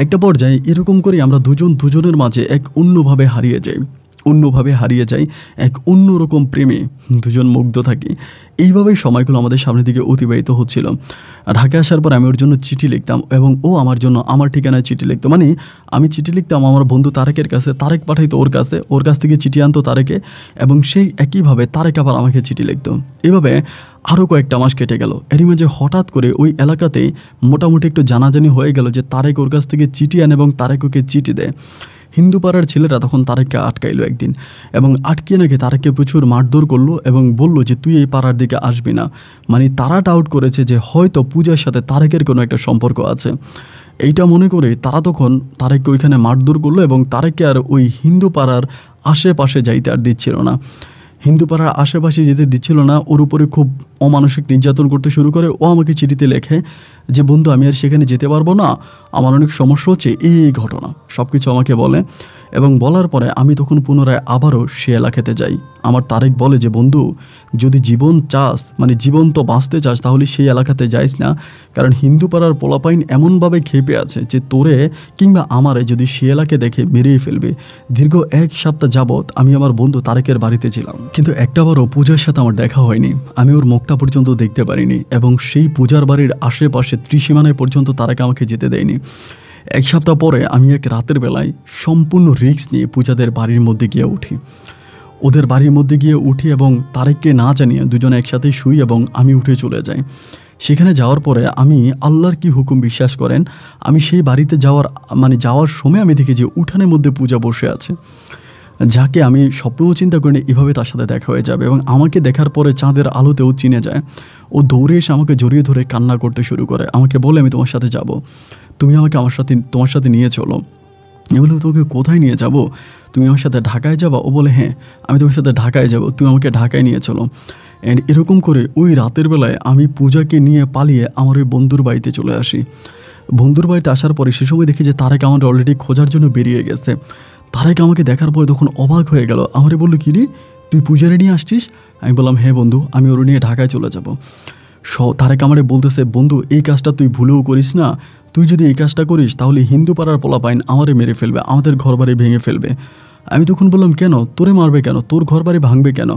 একটা পর্যায়ে এরকম করে আমরা দুজনের মাঝে এক অন্যভাবে হারিয়ে যাই, এক অন্যরকম প্রেমে দুজন মুগ্ধ থাকি। এইভাবেই সময়গুলো আমাদের সামনের দিকে অতিবাহিত হচ্ছিল। ঢাকায় আসার পর আমি ওর জন্য চিঠি লিখতাম এবং ও আমার জন্য আমার ঠিকানায় চিঠি লিখতো। মানে আমি চিঠি লিখতাম আমার বন্ধু তারেকের কাছে, তারেক পাঠাইতো ওর কাছ থেকে চিঠি আনতো তারেকে, এবং সেই একইভাবে তারেক আবার আমাকে চিঠি লিখতো। এভাবে আরও কয়েকটা মাস কেটে গেল। এরই মাঝে হঠাৎ করে ওই এলাকাতেই মোটামুটি একটু জানাজানি হয়ে গেল যে তারেক ওর কাছ থেকে চিঠি আনে এবং তারেক ওকে চিঠি দেয়। হিন্দু পাড়ার ছেলেরা তখন তারেককে আটকাইলো একদিন এবং আটকিয়ে নাকি তারেককে প্রচুর মারধর করলো এবং বলল যে তুই এই পাড়ার দিকে আসবি না। মানে তারা ডাউট করেছে যে হয়তো পূজার সাথে তারেকের কোনো একটা সম্পর্ক আছে। এইটা মনে করে তারা তখন তারেককে ওইখানে মারধর করলো এবং তারেককে আর ওই হিন্দু পাড়ার আশেপাশে যাইতে আর দিচ্ছিল না। হিন্দুপাড়ার আশেপাশে যেতে দিচ্ছিল না, ওর উপরে খুব অমানসিক নির্যাতন করতে শুরু করে। ও আমাকে চিঠিতে লেখে যে বন্ধু আমি আর সেখানে যেতে পারবো না, আমার অনেক সমস্যা হচ্ছে, এই ঘটনা সব কিছু আমাকে বলে। এবং বলার পরে আমি তখন পুনরায় আবারও সে এলাকাতে যাই। আমার তারেক বলে যে বন্ধু যদি জীবন চাস, মানে জীবন তো বাঁচতে চাস, তাহলে সেই এলাকাতে যাইস না, কারণ হিন্দুপাড়ার পোলাপাইন এমনভাবে খেপে আছে যে তোরে কিংবা আমারে যদি সে এলাকে দেখে মেরেই ফেলবে। দীর্ঘ 1 সপ্তাহ যাবৎ আমি আমার বন্ধু তারেকের বাড়িতে ছিলাম, কিন্তু একটাবারও পূজার সাথে আমার দেখা হয়নি, আমি ওর মুখটা পর্যন্ত দেখতে পারিনি, এবং সেই পূজার বাড়ির আশেপাশে ত্রিসীমানায় পর্যন্ত তারেক আমাকে যেতে দেয়নি। 1 সপ্তাহ পরে আমি এক রাতের বেলায় সম্পূর্ণ রিস্ক নিয়ে পূজাদের বাড়ির মধ্যে গিয়ে উঠি। ওদের বাড়ির মধ্যে গিয়ে উঠি এবং তারেককে না জানিয়ে দুজনে একসাথেই শুই এবং আমি উঠে চলে যাই। সেখানে যাওয়ার পরে আমি আল্লাহর কি হুকুম বিশ্বাস করেন, আমি সেই বাড়িতে যাওয়ার সময় আমি দেখি যে উঠানের মধ্যে পূজা বসে আছে, যাকে আমি স্বপ্নেও চিন্তা করিনি এভাবে তার সাথে দেখা হয়ে যাবে। এবং আমাকে দেখার পরে চাঁদের আলোতেও চিনে যায়। ও দৌড়ে এসে আমাকে জড়িয়ে ধরে কান্না করতে শুরু করে, আমাকে বলে আমি তোমার সাথে যাব, তুমি আমাকে তোমার সাথে নিয়ে চলো। আমি বলি তোকে কোথায় নিয়ে যাব, তুমি আমার সাথে ঢাকায় যাবা? ও বলে হ্যাঁ আমি তোমার সাথে ঢাকায় যাব, তুমি আমাকে ঢাকায় নিয়ে চলো। অ্যান্ড এরকম করে ওই রাতের বেলায় আমি পূজাকে নিয়ে পালিয়ে আমার ওই বন্ধুর বাড়িতে চলে আসি। বন্ধুর বাড়িতে আসার পরে সে সময় দেখি যে তারেক আমাদের অলরেডি খোঁজার জন্য বেরিয়ে গেছে। তারেক আমাকে দেখার পরে তখন অবাক হয়ে গেল, আমারে বললো কি রে তুই পূজারে নিয়ে আসছিস? আমি বললাম হ্যাঁ বন্ধু, আমি ওর নিয়ে ঢাকায় চলে যাব। তারেক আমারে বলতেছে বন্ধু এই কাজটা তুই ভুলেও করিস না, তুই যদি এই কাজটা করিস তাহলে হিন্দু পাড়ার পোলাপাইন আমারে মেরে ফেলবে, আমাদের ঘরবাড়ি ভেঙে ফেলবে। আমি তখন বললাম কেন, তোরে মারবে কেন, তোর ঘরবাড়ি ভাঙবে কেন?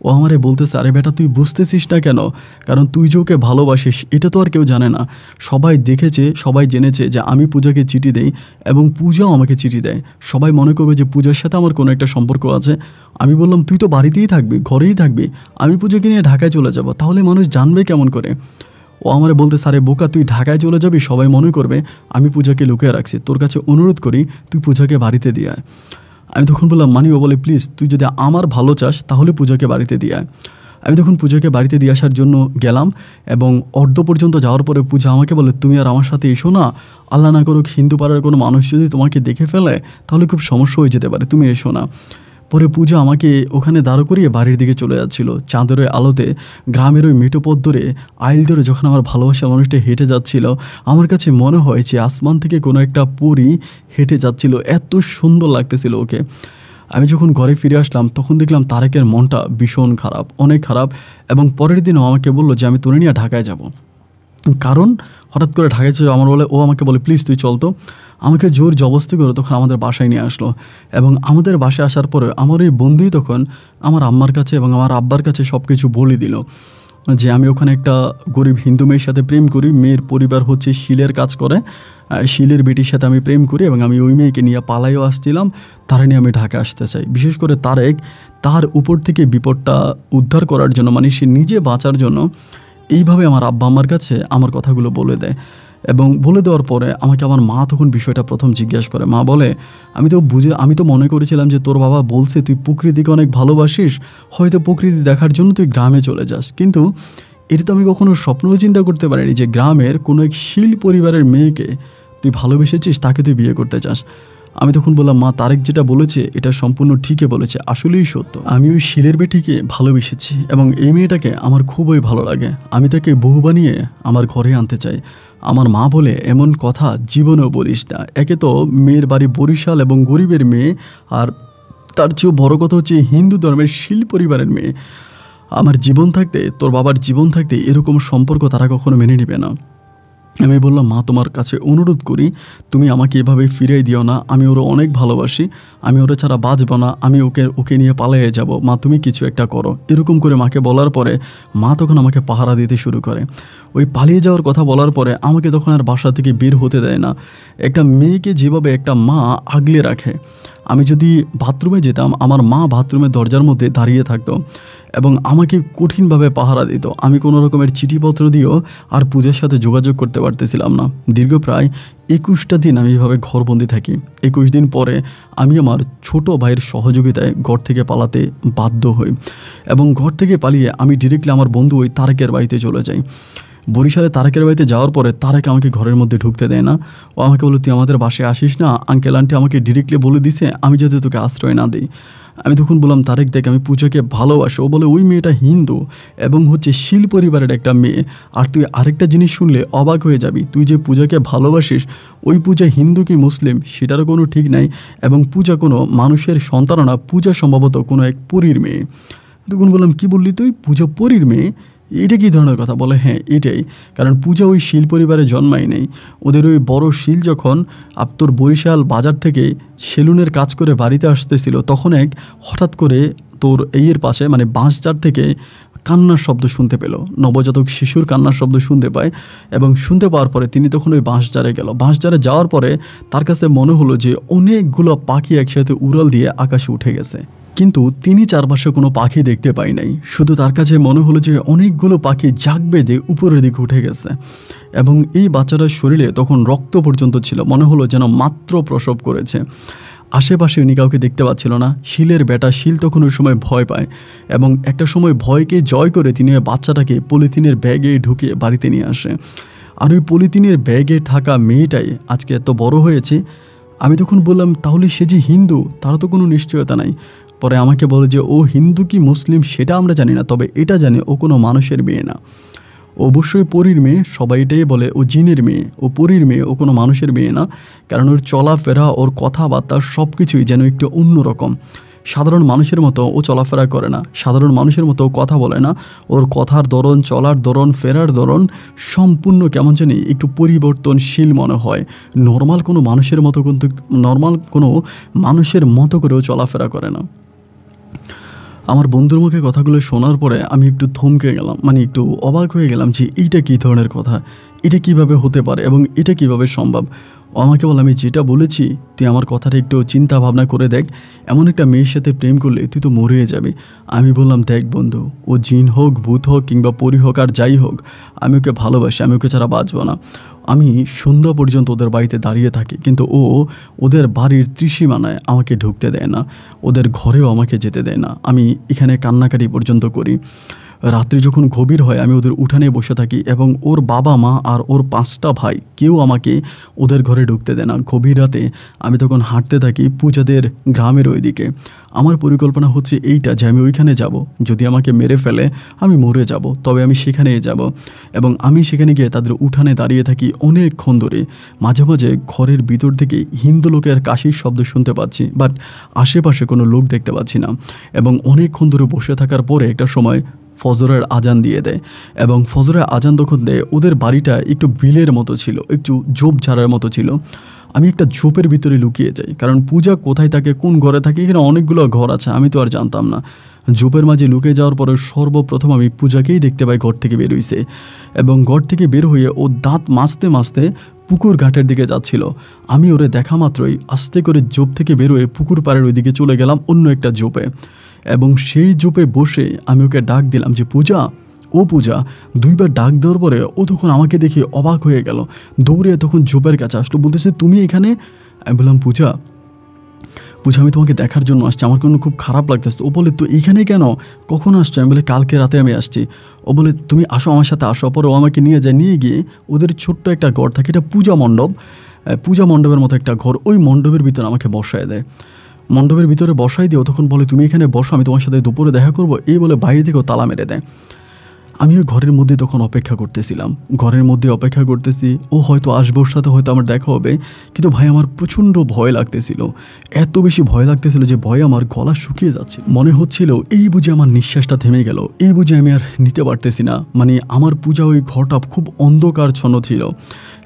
ও আমারে বলতেছে আরে বেটা তুই বুঝতেছিস না কেন, কারণ তুই যে ওকে ভালোবাসিস এটা তো আর কেউ জানে না, সবাই দেখেছে সবাই জেনেছে যে আমি পূজাকে চিঠি দেই এবং পূজাও আমাকে চিঠি দেয়, সবাই মনে করবে যে পূজার সাথে আমার কোনো একটা সম্পর্ক আছে। আমি বললাম তুই তো বাড়িতেই থাকবি, ঘরেই থাকবি, আমি পূজাকে নিয়ে ঢাকায় চলে যাব, তাহলে মানুষ জানবে কেমন করে? ও আমারে বলতে আরে বোকা তুই ঢাকায় চলে যাবি, সবাই মনে করবে আমি পূজাকে লুকিয়ে রাখছি, তোর কাছে অনুরোধ করি তুই পূজাকে বাড়িতে দিয়ে আয়। আমি তখন বললাম ও বলে প্লিজ তুই যদি আমার ভালো চাস তাহলে পূজাকে বাড়িতে দিয়ে আয়। আমি তখন পূজাকে বাড়িতে দিয়ে আসার জন্য গেলাম এবং অর্ধ পর্যন্ত যাওয়ার পরে পূজা আমাকে বলে তুমি আর আমার সাথে এসো না, আল্লাহ না করুক হিন্দু পাড়ার কোনো মানুষ যদি তোমাকে দেখে ফেলে তাহলে খুব সমস্যা হয়ে যেতে পারে, তুমি এসো না। পরে পূজা আমাকে ওখানে দাঁড় করিয়ে বাড়ির দিকে চলে যাচ্ছিল। চাঁদের ওই আলোতে গ্রামের ওই মেঠো পথ ধরে আইল ধরে যখন আমার ভালোবাসা মানুষটা হেঁটে যাচ্ছিল, আমার কাছে মনে হয় যে আসমান থেকে কোনো একটা পরী হেঁটে যাচ্ছিল, এত সুন্দর লাগতেছিল ওকে। আমি যখন ঘরে ফিরে আসলাম তখন দেখলাম তারেকের মনটা ভীষণ খারাপ, অনেক খারাপ, এবং পরের দিনও আমাকে বললো যে আমি তোরে নিয়ে ঢাকায় যাব। কারণ হঠাৎ করে ঢাকায় চলে ও আমাকে বলে প্লিজ তুই চল তো। আমাকে জোর জবরদস্তি করে তখন আমাদের বাসায় নিয়ে আসলো, এবং আমাদের বাসায় আসার পরে আমার ওই বন্ধুই তখন আমার আম্মার কাছে এবং আমার আব্বার কাছে সব কিছু বলে দিল যে আমি ওখানে একটা গরিব হিন্দু মেয়ের সাথে প্রেম করি, মেয়ের পরিবার হচ্ছে শিলের কাজ করে, শিলের বেটির সাথে আমি প্রেম করি এবং আমি ওই মেয়েকে নিয়ে পালাইও আসছিলাম, তারা নিয়ে আমি ঢাকা আসতে চাই। বিশেষ করে তারেক তার উপর থেকে বিপদটা উদ্ধার করার জন্য, মানে সে নিজে বাঁচার জন্য এইভাবে আমার আব্বা আম্মার কাছে আমার কথাগুলো বলে দেয়। এবং বলে দেওয়ার পরে আমাকে আমার মা তখন বিষয়টা প্রথম জিজ্ঞাসা করে। মা বলে আমি তো মনে করেছিলাম যে তোর বাবা বলছে তুই প্রকৃতিকে অনেক ভালোবাসিস, হয়তো প্রকৃতি দেখার জন্য তুই গ্রামে চলে যাস, কিন্তু এটা তো আমি কখনো স্বপ্নও চিন্তা করতে পারিনি যে গ্রামের কোনো এক শীল পরিবারের মেয়েকে তুই ভালোবেসেছিস, তাকে তুই বিয়ে করতে চাস। আমি তখন বললাম মা তারেক যেটা বলেছে এটা সম্পূর্ণ ঠিকই বলেছে, আসলেই সত্য, আমি ওই শিলের বেটিকে ভালোবেসেছি এবং এই মেয়েটাকে আমার খুবই ভালো লাগে, আমি তাকে বউ বানিয়ে আমার ঘরে আনতে চাই। আমার মা বলে এমন কথা জীবনেও বলিস না, একে তো মেয়ের বাড়ি বরিশাল এবং গরিবের মেয়ে, আর তার চেয়েও বড় কথা হচ্ছে হিন্দু ধর্মের শীল পরিবারের মেয়ে, আমার জীবন থাকতে তোর বাবার জীবন থাকতে এরকম সম্পর্ক তারা কখনো মেনে নেবে না। আমি বললাম মা তোমার কাছে অনুরোধ করি তুমি আমাকে এভাবে ফিরিয়ে দিও না, আমি ওরা অনেক ভালোবাসি, আমি ওরা ছাড়া বাঁচব না, আমি ওকে নিয়ে পালিয়ে যাব, মা তুমি কিছু একটা করো। এরকম করে মাকে বলার পরে মা তখন আমাকে পাহারা দিতে শুরু করে। ওই পালিয়ে যাওয়ার কথা বলার পরে আমাকে তখন আর বাসা থেকে বের হতে দেয় না। একটা মেয়েকে যেভাবে একটা মা আগলে রাখে, আমি যদি বাথরুমে যেতাম আমার মা বাথরুমের দরজার মধ্যে দাঁড়িয়ে থাকতো এবং আমাকে কঠিনভাবে পাহারা দিত। আমি কোনো রকমের চিঠিপত্র দিয়েও আর পূজার সাথে যোগাযোগ করতে পারতেছিলাম না। দীর্ঘ প্রায় 21টা দিন আমি এভাবে ঘরবন্দি থাকি। 21 দিন পরে আমি আমার ছোট ভাইয়ের সহযোগিতায় ঘর থেকে পালাতে বাধ্য হই এবং ঘর থেকে পালিয়ে আমি ডিরেক্টলি আমার বন্ধু ওই তারেকের বাড়িতে চলে যাই। বরিশালে তারেকের বাড়িতে যাওয়ার পরে তারেক আমাকে ঘরের মধ্যে ঢুকতে দেয় না। ও আমাকে বলে তুই আমাদের বাসায় আসিস না, আঙ্কেল আন্টি আমাকে ডিরেক্টলি বলে দিছে আমি যাতে তোকে আশ্রয় না দিই। আমি তখন বললাম, তারেক দেখ, আমি পূজাকে ভালোবাসি। ও বলে, ওই মেয়েটা হিন্দু এবং হচ্ছে শীল পরিবারের একটা মেয়ে। আর তুই আরেকটা জিনিস শুনলে অবাক হয়ে যাবি, তুই যে পূজাকে ভালোবাসিস, ওই পূজা হিন্দু কি মুসলিম সেটারও কোনো ঠিক নাই, এবং পূজা কোনো মানুষের সন্তানও না, পূজা সম্ভবত কোনো এক পরীর মেয়ে। তখন বললাম, কি বললি তুই, পূজা পরীর মেয়ে? এটা কী ধরনের কথা? বলে, হ্যাঁ এটাই, কারণ পূজা ওই শিল পরিবারে জন্মাই নেই। ওদের ওই বড় শিল যখন তোর বরিশাল বাজার থেকে সেলুনের কাজ করে বাড়িতে আসতেছিল, তখন হঠাৎ করে তোর এইয়ের পাশে মানে বাঁশঝাড় থেকে কান্নার শব্দ শুনতে পেল, নবজাতক শিশুর কান্নার শব্দ শুনতে পায়। এবং শুনতে পাওয়ার পরে তিনি তখন ওই বাঁশঝাড়ে গেল। বাঁশঝাড়ে যাওয়ার পরে তার কাছে মনে হলো যে অনেকগুলো পাখি একসাথে উড়াল দিয়ে আকাশে উঠে গেছে, কিন্তু তিনি চারপাশে কোনো পাখি দেখতে পাই নাই। শুধু তার কাছে মনে হলো যে অনেকগুলো পাখি ঝাঁক বেঁধে উপরের দিকে উঠে গেছে, এবং এই বাচ্চাটার শরীরে তখন রক্ত পর্যন্ত ছিল, মনে হলো যেন মাত্র প্রসব করেছে। আশেপাশে উনি কাউকে দেখতে পাচ্ছিল না। শিলের বেটা শিল তখন ওই সময় ভয় পায়, এবং একটা সময় ভয়কে জয় করে তিনি বাচ্চাটাকে পলিথিনের ব্যাগে ঢুকিয়ে বাড়িতে নিয়ে আসে। আর ওই পলিথিনের ব্যাগে থাকা মেয়েটাই আজকে এত বড় হয়েছে। আমি তখন বললাম, তাহলে সে যে হিন্দু, তারও তো কোনো নিশ্চয়তা নাই। পরে আমাকে বলে যে ও হিন্দু কি মুসলিম সেটা আমরা জানি না, তবে এটা জানি ও কোনো মানুষের মেয়ে না, অবশ্যই পরীর মেয়ে। সবাই এটাই বলে ও জিনের মেয়ে, ও পরীর মেয়ে, ও কোনো মানুষের মেয়ে না। কারণ ওর চলাফেরা, ওর কথাবার্তা সব কিছুই যেন একটু অন্যরকম। সাধারণ মানুষের মতো ও চলাফেরা করে না, সাধারণ মানুষের মতো কথা বলে না। ওর কথার ধরন, চলার ধরন, ফেরার ধরন সম্পূর্ণ কেমন জানি একটু পরিবর্তনশীল মনে হয়। নর্মাল কোনো মানুষের মতো কিন্তু করেও চলাফেরা করে না। আমার বন্ধুর মুখে কথাগুলো শোনার পরে আমি একটু থমকে গেলাম, মানে একটু অবাক হয়ে গেলাম যে এইটা কী ধরনের কথা, এটা কিভাবে হতে পারে এবং এটা কিভাবে সম্ভব। আমাকে বলে, আমি যেটা বলেছি তুই আমার কথাটা একটু চিন্তা ভাবনা করে দেখ, এমন একটা মেয়ের সাথে প্রেম করলে তুই তো মরেই যাবি। আমি বললাম, দেখ বন্ধু, ও জিন হোক, ভূত হোক কিংবা পরী হোক আর যাই হোক, আমি ওকে ভালোবাসি, আমি ওকে ছাড়া বাঁচব না। আমি সন্ধ্যা পর্যন্ত ওদের বাড়িতে দাঁড়িয়ে থাকি, কিন্তু ও ওদের বাড়ির ত্রিসীমানায় আমাকে ঢুকতে দেয় না, ওদের ঘরেও আমাকে যেতে দেয় না। আমি এখানে কান্নাকাটি পর্যন্ত করি। রাত্রি যখন গভীর হয় আমি ওদের উঠানে বসে থাকি, এবং ওর বাবা মা আর ওর 5টা ভাই কেউ আমাকে ওদের ঘরে ঢুকতে দেয় না। গভীর রাতে আমি তখন হাঁটতে থাকি পূজাদের গ্রামের ওই দিকে। আমার পরিকল্পনা হচ্ছে এইটা যে আমি ওইখানে যাব, যদি আমাকে মেরে ফেলে আমি মরে যাব, তবে আমি সেখানেই যাব। এবং আমি সেখানে গিয়ে তাদের উঠানে দাঁড়িয়ে থাকি অনেকক্ষণ ধরে। মাঝে মাঝে ঘরের ভিতর থেকে হিন্দু লোকের কাশির শব্দ শুনতে পাচ্ছি, বাট আশেপাশে কোনো লোক দেখতে পাচ্ছি না। এবং অনেকক্ষণ ধরে বসে থাকার পরে একটা সময় ফজরের আজান দিয়ে দেয়, এবং ফজরের আজান যখন দেয় ওদের বাড়িটা একটু বিলের মতো ছিল, একটু ঝোপঝাড়ের মতো ছিল। আমি একটা ঝোপের ভিতরে লুকিয়ে যাই, কারণ পূজা কোথায় থাকে, কোন ঘরে থাকে, এখানে অনেকগুলো ঘর আছে, আমি তো আর জানতাম না। ঝোপের মাঝে লুকিয়ে যাওয়ার পরে সর্বপ্রথম আমি পূজাকেই দেখতে পাই ঘর থেকে বের হইছে, এবং ঘর থেকে বের হয়ে ও দাঁত মাজতে মাজতে পুকুর ঘাটের দিকে যাচ্ছিল। আমি ওরে দেখা মাত্রই আস্তে করে ঝোপ থেকে বের হয়ে পুকুর পাড়ের ওই দিকে চলে গেলাম অন্য একটা ঝোপে, এবং সেই ঝোপে বসে আমি ওকে ডাক দিলাম যে পূজা, ও পূজা। 2বার ডাক দেওয়ার পরে ও তখন আমাকে দেখে অবাক হয়ে গেল, দৌড়ে তখন ঝোপের কাছে আসলো, বলতেছে তুমি এখানে? আমি বললাম, পূজা আমি তোমাকে দেখার জন্য আসছি, আমার কোনো খুব খারাপ লাগতেছে। ও বলে, তো এইখানে কেন, কখন আসছো? আমি বলে, কালকে রাতে আমি আসছি। ও বলে, তুমি আসো আমার সাথে আসো। পরে ও আমাকে নিয়ে যায়, নিয়ে গিয়ে ওদের ছোট্ট একটা ঘর থাকে, এটা পূজা মণ্ডপের মতো একটা ঘর, ওই মণ্ডপের ভিতরে আমাকে বসায় দেয়। মণ্ডপের ভিতরে বসাই দিও, তখন বলে তুমি এখানে বসো, আমি তোমার সাথে দুপুরে দেখা করবো, এই বলে বাইরে থেকেও তালা মেরে দেয়। আমি ওই ঘরের মধ্যে তখন অপেক্ষা করতেছিলাম, ঘরের মধ্যে অপেক্ষা করতেছি, ও হয়তো আসবে, ওর সাথে হয়তো আমার দেখা হবে। কিন্তু ভাই আমার প্রচণ্ড ভয় লাগতেছিল, এত বেশি ভয় লাগতেছিল যে ভয়ে আমার গলা শুকিয়ে যাচ্ছে। মনে হচ্ছিল এই বুঝে আমার নিঃশ্বাসটা থেমে গেল, এই বুঝে আমি আর নিতে পারতেছি না। মানে আমার পূজা ওই ঘরটা খুব অন্ধকারচ্ছন্ন ছিল,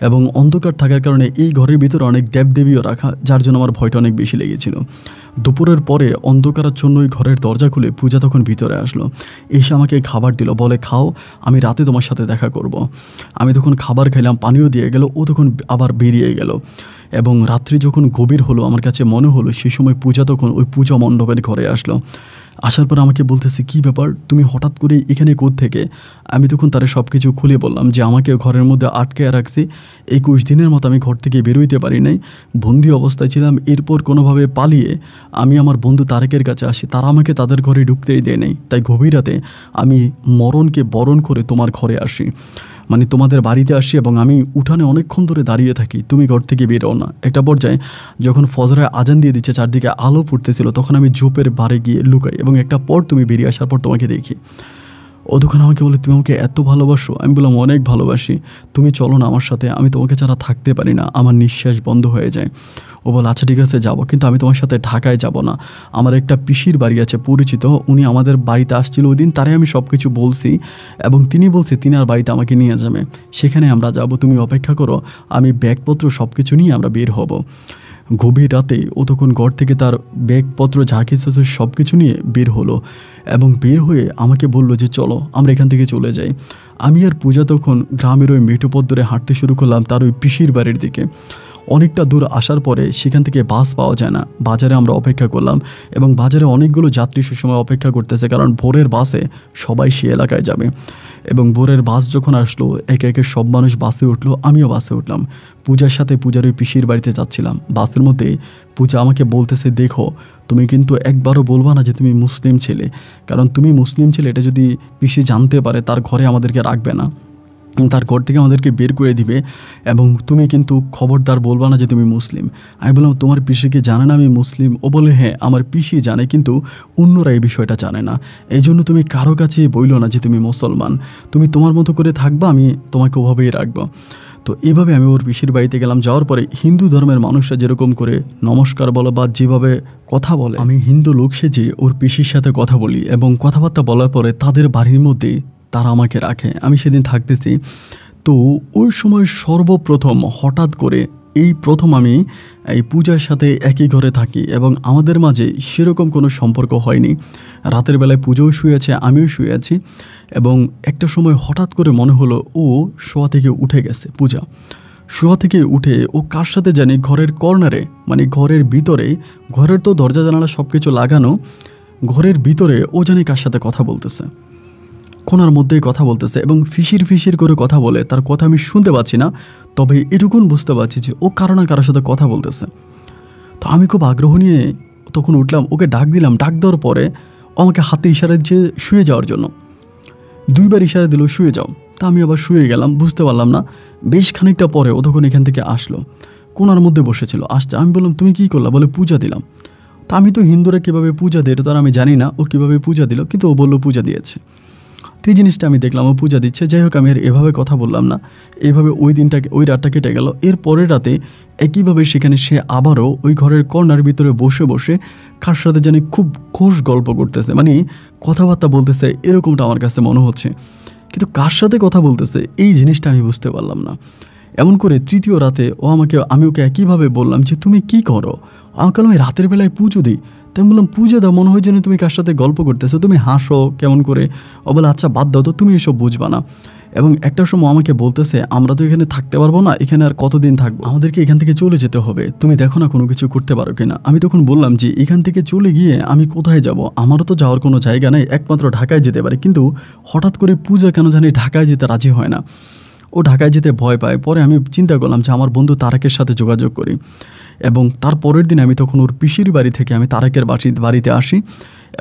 এবং অন্ধকার থাকার কারণে এই ঘরের ভিতরে অনেক দেবদেবীও রাখা, যার জন্য আমার ভয়টা অনেক বেশি লেগেছিল। দুপুরের পরে অন্ধকারাচ্ছন্ন ওই ঘরের দরজা খুলে পূজা তখন ভিতরে আসলো, এসে আমাকে খাবার দিল, বলে খাও, আমি রাতে তোমার সাথে দেখা করব। আমি তখন খাবার খেলাম, পানিও দিয়ে গেল, ও তখন আবার বেরিয়ে গেল। এবং রাত্রি যখন গভীর হলো আমার কাছে মনে হলো সেই সময় পূজা তখন ওই পূজা মণ্ডপের ঘরে আসলো। আসার পর আমাকে বলতেছে, কি ব্যাপার, তুমি হঠাৎ করে এখানে কোত্থেকে? আমি তখন তারে সব কিছু খুলে বললাম যে আমাকে ঘরের মধ্যে আটকে রাখছি, 21 দিনের মতো আমি ঘর থেকে বেরোইতে পারি নাই, বন্দি অবস্থায় ছিলাম। এরপর কোনোভাবে পালিয়ে আমি আমার বন্ধু তারেকের কাছে আসি, তারা আমাকে তাদের ঘরে ঢুকতেই দেয় নেই, তাই গভীর রাতে আমি মরণকে বরণ করে তোমার ঘরে আসি। মানে তোমাদের বাড়িতে আসি এবং আমি উঠানে অনেকক্ষণ ধরে দাঁড়িয়ে থাকি, তুমি ঘর থেকে বেরো না। একটা পর্যায়ে যখন ফজরের আজান দিয়ে দিচ্ছে, চারদিকে আলো পড়তেছিল, তখন আমি ঝোপের বারে গিয়ে লুকাই এবং একটা পর তুমি বেরিয়ে আসার পর তোমাকে দেখি। ও তখন আমাকে বলে, তুমি আমাকে এত ভালোবাসো? আমি বললাম, অনেক ভালোবাসি, তুমি চলো না আমার সাথে, আমি তোমাকে ছাড়া থাকতে পারি না, আমার নিঃশ্বাস বন্ধ হয়ে যায়। ও বলে, আচ্ছা ঠিক আছে যাবো, কিন্তু আমি তোমার সাথে ঢাকায় যাব না। আমার একটা পিসির বাড়ি আছে পরিচিত, উনি আমাদের বাড়িতে আসছিল ওই দিন, তারে আমি সব কিছু বলছি এবং তিনি বলছে তিনি আর বাড়িতে আমাকে নিয়ে যাবে, সেখানে আমরা যাব, তুমি অপেক্ষা করো, আমি ব্যাগপত্র সব কিছু নিয়ে আমরা বের হব। গভীর রাতে ও তখন ঘর থেকে তার ব্যাগপত্র যা কিছু আছে সব কিছু নিয়ে বের হলো এবং বের হয়ে আমাকে বলল যে চলো আমরা এখান থেকে চলে যাই। আমি আর পূজা তখন গ্রামের ওই মেঠো পথ ধরে হাঁটতে শুরু করলাম তার ওই পিসির বাড়ির দিকে। অনেকটা দূর আসার পরে সেখান থেকে বাস পাওয়া যায় না, বাজারে আমরা অপেক্ষা করলাম এবং বাজারে অনেকগুলো যাত্রী সুসময় অপেক্ষা করতেছে, কারণ ভোরের বাসে সবাই সে এলাকায় যাবে। এবং ভোরের বাস যখন আসলো, একে একে সব মানুষ বাসে উঠলো, আমিও বাসে উঠলাম। পূজার সাথে পূজার ওই পিসির বাড়িতে যাচ্ছিলাম। বাসের মধ্যে পূজা আমাকে বলতেছে, দেখো তুমি কিন্তু একবারও বলবা না যে তুমি মুসলিম ছেলে, কারণ তুমি মুসলিম ছেলে এটা যদি পিসি জানতে পারে তার ঘরে আমাদেরকে রাখবে না, তার ঘর থেকে আমাদেরকে বের করে দিবে, এবং তুমি কিন্তু খবরদার বলবা না যে তুমি মুসলিম। আমি বললাম, তোমার পিসি কি জানে না আমি মুসলিম? ও বলে, হ্যাঁ আমার পিসি জানে, কিন্তু অন্যরা এই বিষয়টা জানে না, এই জন্য তুমি কারো কাছে বইলো না যে তুমি মুসলমান, তুমি তোমার মতো করে থাকবা, আমি তোমাকে ওভাবেই রাখবো। তো এইভাবে আমি ওর পিসির বাড়িতে গেলাম। যাওয়ার পরে হিন্দু ধর্মের মানুষরা যেরকম করে নমস্কার বলো বা যেভাবে কথা বলে, আমি হিন্দু লোক সেজে ওর পিসির সাথে কথা বলি এবং কথাবার্তা বলার পরে তাদের বাড়ির মধ্যে তারা আমাকে রাখে। আমি সেদিন থাকতেছি, তো ওই সময় সর্বপ্রথম হঠাৎ করে এই প্রথম আমি এই পূজার সাথে একই ঘরে থাকি এবং আমাদের মাঝে সেরকম কোনো সম্পর্ক হয়নি। রাতের বেলায় পুজোও শুয়েছে, আমিও শুয়ে আছি, এবং একটা সময় হঠাৎ করে মনে হলো ও শোয়া থেকে উঠে গেছে। পূজা শোয়া থেকে উঠে ও কার সাথে জানি ঘরের কর্নারে, মানে ঘরের ভিতরে, ঘরের তো দরজা জানালা সব কিছু লাগানো, ঘরের ভিতরে ও জানি কার সাথে কথা বলতেছে, কোনার মধ্যেই কথা বলতেছে এবং ফিসির ফিসির করে কথা বলে। তার কথা আমি শুনতে পাচ্ছি না, তবে এটুকুন বুঝতে পারছি যে ও কারো না কারোর সাথে কথা বলতেছে। তো আমি খুব আগ্রহ নিয়ে তখন উঠলাম, ওকে ডাক দিলাম। ডাক দেওয়ার পরে ও আমাকে হাতে ইশারা দিচ্ছে শুয়ে যাওয়ার জন্য, দুইবার ইশারা দিল শুয়ে যাও। তা আমি আবার শুয়ে গেলাম, বুঝতে পারলাম না। বেশ খানিকটা পরে ও তখন এখান থেকে আসলো, কোনার মধ্যে বসেছিল, আসছে। আমি বললাম, তুমি কী করলা? বলে, পূজা দিলাম। তা আমি তো হিন্দুরা কীভাবে পূজা দেয় এটা তো আর আমি জানি না, ও কীভাবে পূজা দিল, কিন্তু ও বললো পূজা দিয়েছে। তো এই জিনিসটা আমি দেখলাম ও পূজা দিচ্ছে। যাই হোক, আমি আর এভাবে কথা বললাম না। এইভাবে ওই রাতটা কেটে গেল। এর পরের রাতে একইভাবে সেখানে সে আবারও ওই ঘরের কর্নার ভিতরে বসে বসে কার সাথে জানি খুব খোশ গল্প করতেছে, মানে কথাবার্তা বলতেছে, এরকমটা আমার কাছে মনে হচ্ছে, কিন্তু কার সাথে কথা বলতেছে এই জিনিসটা আমি বুঝতে পারলাম না। এমন করে তৃতীয় রাতে আমি ওকে একইভাবে বললাম যে তুমি কি করো? আমাকে আমি রাতের বেলায় পুজো দিই। তাই আমি বললাম, পুজো দাও, মনে হয় যেন তুমি কার সাথে গল্প করতেছো, তুমি হাসো কেমন করে। ও বলে, আচ্ছা বাদ দাও তো, তুমি এসব বুঝবা না। এবং একটা সময় আমাকে বলতেছে, আমরা তো এখানে থাকতে পারবো না, এখানে আর কতদিন থাকবো, আমাদেরকে এখান থেকে চলে যেতে হবে, তুমি দেখো না কোনো কিছু করতে পারো কিনা। আমি তখন বললাম যে এখান থেকে চলে গিয়ে আমি কোথায় যাব, আমারও তো যাওয়ার কোনো জায়গা নেই, একমাত্র ঢাকায় যেতে পারি। কিন্তু হঠাৎ করে পূজা কেন জানি ঢাকায় যেতে রাজি হয় না, ও ঢাকায় যেতে ভয় পায়। পরে আমি চিন্তা করলাম যে আমার বন্ধু তারেকের সাথে যোগাযোগ করি, এবং তার পরের দিন আমি তখন ওর পিসির বাড়ি থেকে আমি তারেকের বাড়িতে আসি,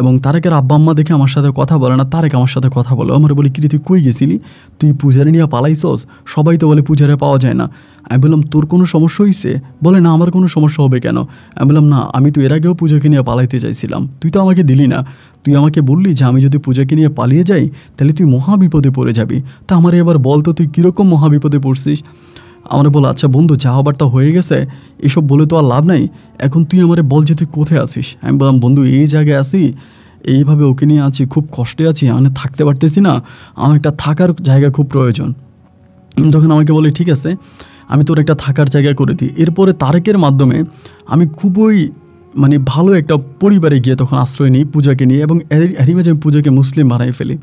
এবং তারেকের আব্বা আম্মা দেখে আমার সাথে কথা বলে না, তারেক আমার সাথে কথা বলে। আমার বলি, কিরে তুই কই গেছিলি, তুই পূজারে নিয়ে পালাইছস? সবাই তো বলে পূজারে পাওয়া যায় না। আমি বললাম, তোর কোনো সমস্যা হয়েছে? বলে, না আমার কোনো সমস্যা হবে কেন? আমি বললাম, না আমি তো এর আগেও পূজাকে নিয়ে পালাইতে চাইছিলাম, তুই তো আমাকে দিলি না, তুই আমাকে বললি যে আমি যদি পূজাকে নিয়ে পালিয়ে যাই তাহলে তুই মহাবিপদে পড়ে যাবি। তা আমার এবার বল তো তুই কীরকম মহাবিপদে পড়ছিস? আমার বল, আচ্ছা বন্ধু যা হবার তা হয়ে গেছে, এসব বলে তো আর লাভ নাই, এখন তুই আমারে বল যে তুই কোথায় আছিস। আমি বললাম, বন্ধু এই জায়গায় আছি, এইভাবে ওকে নিয়ে আছি, খুব কষ্টে আছি, আমি থাকতে পারতেছি না, আমার একটা থাকার জায়গা খুব প্রয়োজন। তখন আমাকে বলে, ঠিক আছে আমি তোর একটা থাকার জায়গা করে দিই। এরপরে তারেকের মাধ্যমে আমি খুবই মানে ভালো একটা পরিবারে গিয়ে তখন আশ্রয় নিই পূজাকে নিয়ে, এবং এরই মাঝে আমি পূজাকে মুসলিম বানাই ফেলি।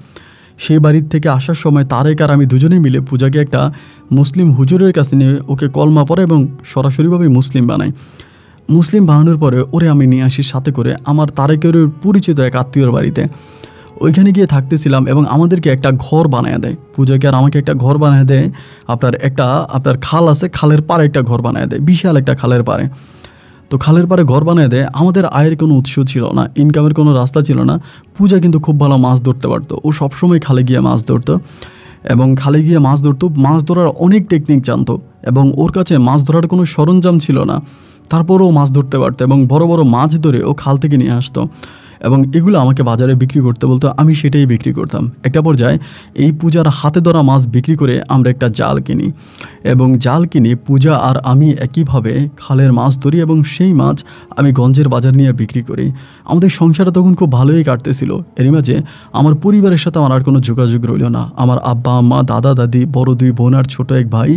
সেই বাড়ির থেকে আসার সময় তারেক আর আমি দুজনেই মিলে পূজাকে একটা মুসলিম হুজুরের কাছে নিয়ে ওকে কলমা পড়ে এবং সরাসরিভাবে মুসলিম বানাই। মুসলিম বানানোর পরে ওরে আমি নিয়ে আসি সাথে করে আমার তারেকের পরিচিত এক আত্মীয়র বাড়িতে। ওইখানে গিয়ে থাকতেছিলাম এবং আমাদেরকে একটা ঘর বানিয়ে দেয় পূজাকে, আর আমাকে একটা ঘর বানিয়ে দেয়। আপনার খাল আছে, খালের পাড়ে একটা ঘর বানিয়ে দেয়, বিশাল একটা খালের পাড়ে। তো খালের পাড়ে ঘর বানিয়ে দেয়। আমাদের আয়ের কোনো উৎস ছিল না, ইনকামের কোনো রাস্তা ছিল না। পূজা কিন্তু খুব ভালো মাছ ধরতে পারতো, ও সবসময় খালে গিয়ে মাছ ধরতো। এবং খালে গিয়ে মাছ ধরতো। মাছ ধরার অনেক টেকনিক জানতো এবং ওর কাছে মাছ ধরার কোনো সরঞ্জাম ছিল না, তারপরেও মাছ ধরতে পারতো এবং বড় বড় মাছ ধরে ও খাল থেকে নিয়ে আসতো এবং এগুলো আমাকে বাজারে বিক্রি করতে বলতো, আমি সেটাই বিক্রি করতাম। একটা পর্যায়ে এই পূজার হাতে ধরা মাছ বিক্রি করে আমরা একটা জাল কিনি এবং জাল কিনে পূজা আর আমি একইভাবে খালের মাছ ধরি এবং সেই মাছ আমি গঞ্জের বাজার নিয়ে বিক্রি করি। আমাদের সংসারটা তখন খুব ভালোই কাটতেছিল। এরই মাঝে আমার পরিবারের সাথে আমার আর কোনো যোগাযোগ রইল না। আমার আব্বা আম্মা, দাদা দাদি, বড় 2 বোন আর ছোট 1 ভাই,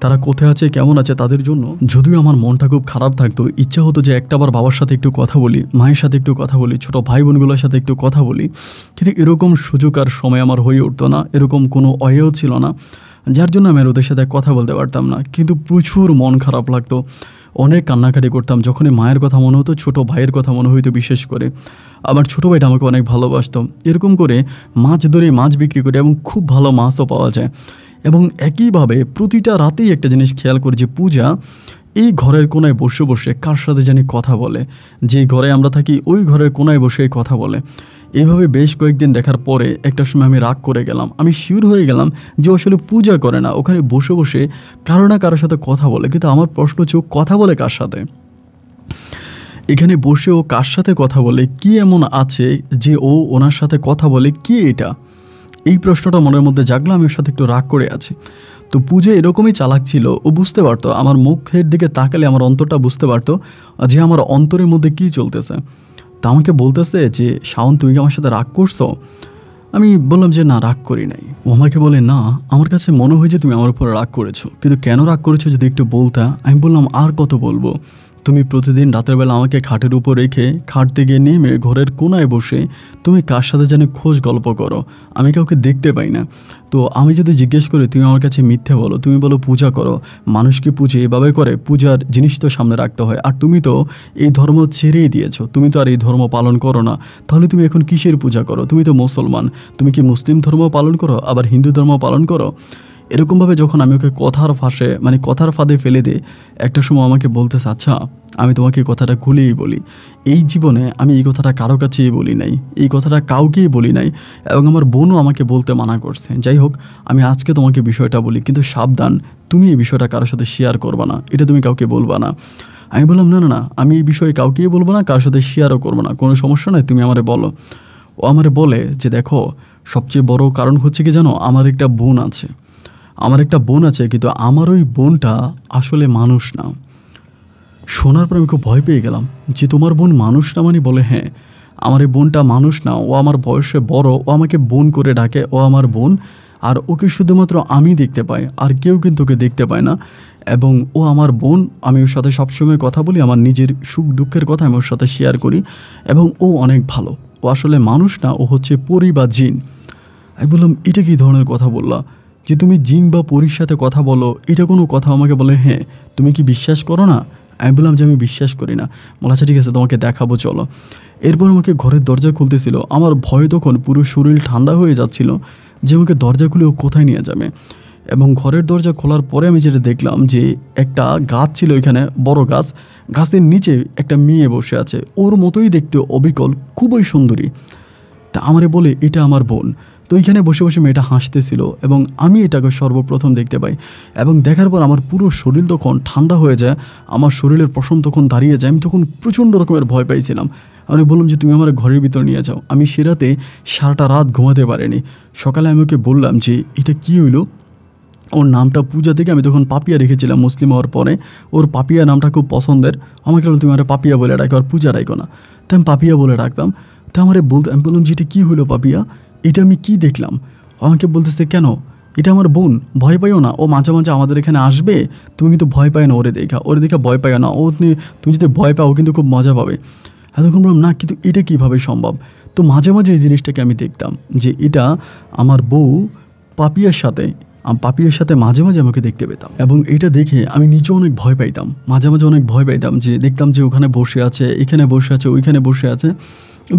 তারা কোথায় আছে, কেমন আছে, তাদের জন্য যদিও আমার মনটা খুব খারাপ থাকতো, ইচ্ছা হতো যে একটাবার বাবার সাথে একটু কথা বলি, মায়ের সাথে একটু কথা বলি, ছোট ভাই বোনগুলোর সাথে একটু কথা বলি, কিন্তু এরকম সুযোগ আর সময় আমার হয়ে উঠতো না, এরকম কোনো অয়েও ছিল না, যার জন্য আমি আর ওদের সাথে কথা বলতে পারতাম না। কিন্তু প্রচুর মন খারাপ লাগতো, অনেক কান্নাকাটি করতাম। যখনই মায়ের কথা মনে হতো, ছোট ভাইয়ের কথা মনে হইতো বিশেষ করে, আমার ছোটো ভাইটা আমাকে অনেক ভালোবাসতো। এরকম করে মাছ ধরে মাছ বিক্রি করে এবং খুব ভালো মাছও পাওয়া যায়। এবং একইভাবে প্রতিটা রাতেই একটা জিনিস খেয়াল করি যে পূজা এই ঘরের কোনায় বসে বসে কার সাথে জানি কথা বলে, যে ঘরে আমরা থাকি ওই ঘরের কোনায় বসে কথা বলে। এইভাবে বেশ কয়েকদিন দেখার পরে একটা সময় আমি রাগ করে গেলাম, আমি শিওর হয়ে গেলাম যে আসলে পূজা করে না, ওখানে বসে বসে কারো না কারোর সাথে কথা বলে। কিন্তু আমার প্রশ্ন হচ্ছে ও কথা বলে কার সাথে? এখানে বসে ও কার সাথে কথা বলে? কি এমন আছে যে ও ওনার সাথে কথা বলে? কি এটা? এই প্রশ্নটা মনের মধ্যে জাগলো। আমি ওর সাথে একটু রাগ করে আছি। তো পূজা এরকমই চালাক ছিল, ও বুঝতে পারতো আমার মুখের দিকে তাকালে আমার অন্তরটা বুঝতে পারতো যে আমার অন্তরের মধ্যে কী চলতেছে। তা আমাকে বলতেছে যে শাওন, তুমি কি আমার সাথে রাগ করছো? আমি বললাম যে না, রাগ করি নাই। ও আমাকে বলে না, আমার কাছে মনে হয় যে তুমি আমার উপর রাগ করেছো, কিন্তু কেন রাগ করেছো যদি একটু বলতা। আমি বললাম আর কত বলবো, তুমি প্রতিদিন রাতের বেলা আমাকে খাটের উপর রেখে খাট থেকে নেমে ঘরের কোনায় বসে তুমি কার সাথে যেন খোঁজ গল্প করো, আমি কাউকে দেখতে পাই না। তো আমি যদি জিজ্ঞেস করি, তুমি আমার কাছে মিথ্যে বলো, তুমি বলো পূজা করো, মানুষকে পুজো এভাবে করে, পূজার জিনিস তো সামনে রাখতে হয়। আর তুমি তো এই ধর্ম ছেড়েই দিয়েছো, তুমি তো আর এই ধর্ম পালন করো না, তাহলে তুমি এখন কিসের পূজা করো? তুমি তো মুসলমান, তুমি কি মুসলিম ধর্ম পালন করো আবার হিন্দু ধর্ম পালন করো? এরকমভাবে যখন আমি ওকে কথার ফাঁসে কথার ফাঁদে ফেলে দিই, একটা সময় আমাকে বলতেছে, আচ্ছা আমি তোমাকে কথাটা খুলেই বলি, এই জীবনে আমি এই কথাটা কারো কাছেই বলি নাই, এই কথাটা কাউকেই বলি নাই এবং আমার বোনও আমাকে বলতে মানা করছে। যাই হোক, আমি আজকে তোমাকে বিষয়টা বলি, কিন্তু সাবধান, তুমি এই বিষয়টা কারোর সাথে শেয়ার করবা না, এটা তুমি কাউকে বলবা না। আমি বললাম না না না, আমি এই বিষয়ে কাউকেই বলবো না, কারোর সাথে শেয়ারও করবো না, কোনো সমস্যা নয়, তুমি আমারে বলো। ও আমারে বলে যে দেখো, সবচেয়ে বড় কারণ হচ্ছে কি জানো, আমার একটা বোন আছে, কিন্তু আমার ওই বোনটা আসলে মানুষ না। শোনার পর আমি খুব ভয় পেয়ে গেলাম যে তোমার বোন মানুষ না? মানে বলে হ্যাঁ, আমার এই বোনটা মানুষ না, ও আমার বয়সে বড়, ও আমাকে বোন করে ডাকে, ও আমার বোন, আর ওকে শুধুমাত্র আমি দেখতে পাই, আর কেউ কিন্তু ওকে দেখতে পায় না। এবং ও আমার বোন, আমি ওর সাথে সবসময় কথা বলি, আমার নিজের সুখ দুঃখের কথা আমি ওর সাথে শেয়ার করি এবং ও অনেক ভালো, ও আসলে মানুষ না, ও হচ্ছে পরী বা জিন। আমি বললাম এটা কী ধরনের কথা বললা যে তুমি জিন বা পরীর সাথে কথা বলো, এটা কোনো কথা? আমাকে বলে হ্যাঁ, তুমি কি বিশ্বাস করো না? আমি বললাম যে আমি বিশ্বাস করি না। বলা আচ্ছা ঠিক আছে, তোমাকে দেখাবো চলো। এরপর আমাকে ঘরের দরজা খুলতেছিল, আমার ভয় তখন পুরো শরীর ঠান্ডা হয়ে যাচ্ছিল যে আমাকে দরজা খুলে ও কোথায় নিয়ে যাবে। এবং ঘরের দরজা খোলার পরে আমি যেটা দেখলাম যে একটা গাছ ছিল, ওইখানে বড় গাছ, গাছের নিচে একটা মেয়ে বসে আছে, ওর মতোই দেখতে, অবিকল, খুবই সুন্দরী। তা আমারে বলে এটা আমার বোন। তো এইখানে বসে বসে মেয়েটা হাসতেছিল এবং আমি এটাকে সর্বপ্রথম দেখতে পাই এবং দেখার পর আমার পুরো শরীর তখন ঠান্ডা হয়ে যায়, আমার শরীরের পশম তখন দাঁড়িয়ে যায়। আমি তখন প্রচণ্ড রকমের ভয় পাইছিলাম। আমি বললাম যে তুমি আমার ঘরের ভিতর নিয়ে যাও। আমি সে রাতে সারাটা রাত ঘুমাতে পারিনি। সকালে আমি ওকে বললাম যে এটা কী হইলো। ওর নামটা পূজা থেকে আমি তখন পাপিয়া রেখেছিলাম মুসলিম হওয়ার পরে, ওর পাপিয়া নামটা খুব পছন্দের। আমাকে বললো তুমি আমার পাপিয়া বলে ডাকো আর পূজা ডাকো না। তাই আমি পাপিয়া বলে ডাকতাম। তো আমি বললাম যে এটা কী হইলো পাপিয়া, এটা আমি কি দেখলাম? আমাকে বলতেছে কেন, এটা আমার বোন, ভয় পাইও না, ও মাঝে মাঝে আমাদের এখানে আসবে, তুমি কিন্তু ভয় পাই না ওরে দেখা ভয় পাইও না, তুমি যদি ভয় পাও কিন্তু খুব মজা পাবে। এতক্ষণ বললাম না, কিন্তু এটা কীভাবে সম্ভব? তো মাঝে মাঝে এই জিনিসটাকে আমি দেখতাম যে এটা আমার বউ পাপিয়ার সাথে মাঝে মাঝে আমাকে দেখতে পেতাম এবং এটা দেখে আমি নিজেও অনেক ভয় পাইতাম, মাঝে মাঝে অনেক ভয় পাইতাম, যে দেখতাম যে ওখানে বসে আছে, এখানে বসে আছে, ওইখানে বসে আছে,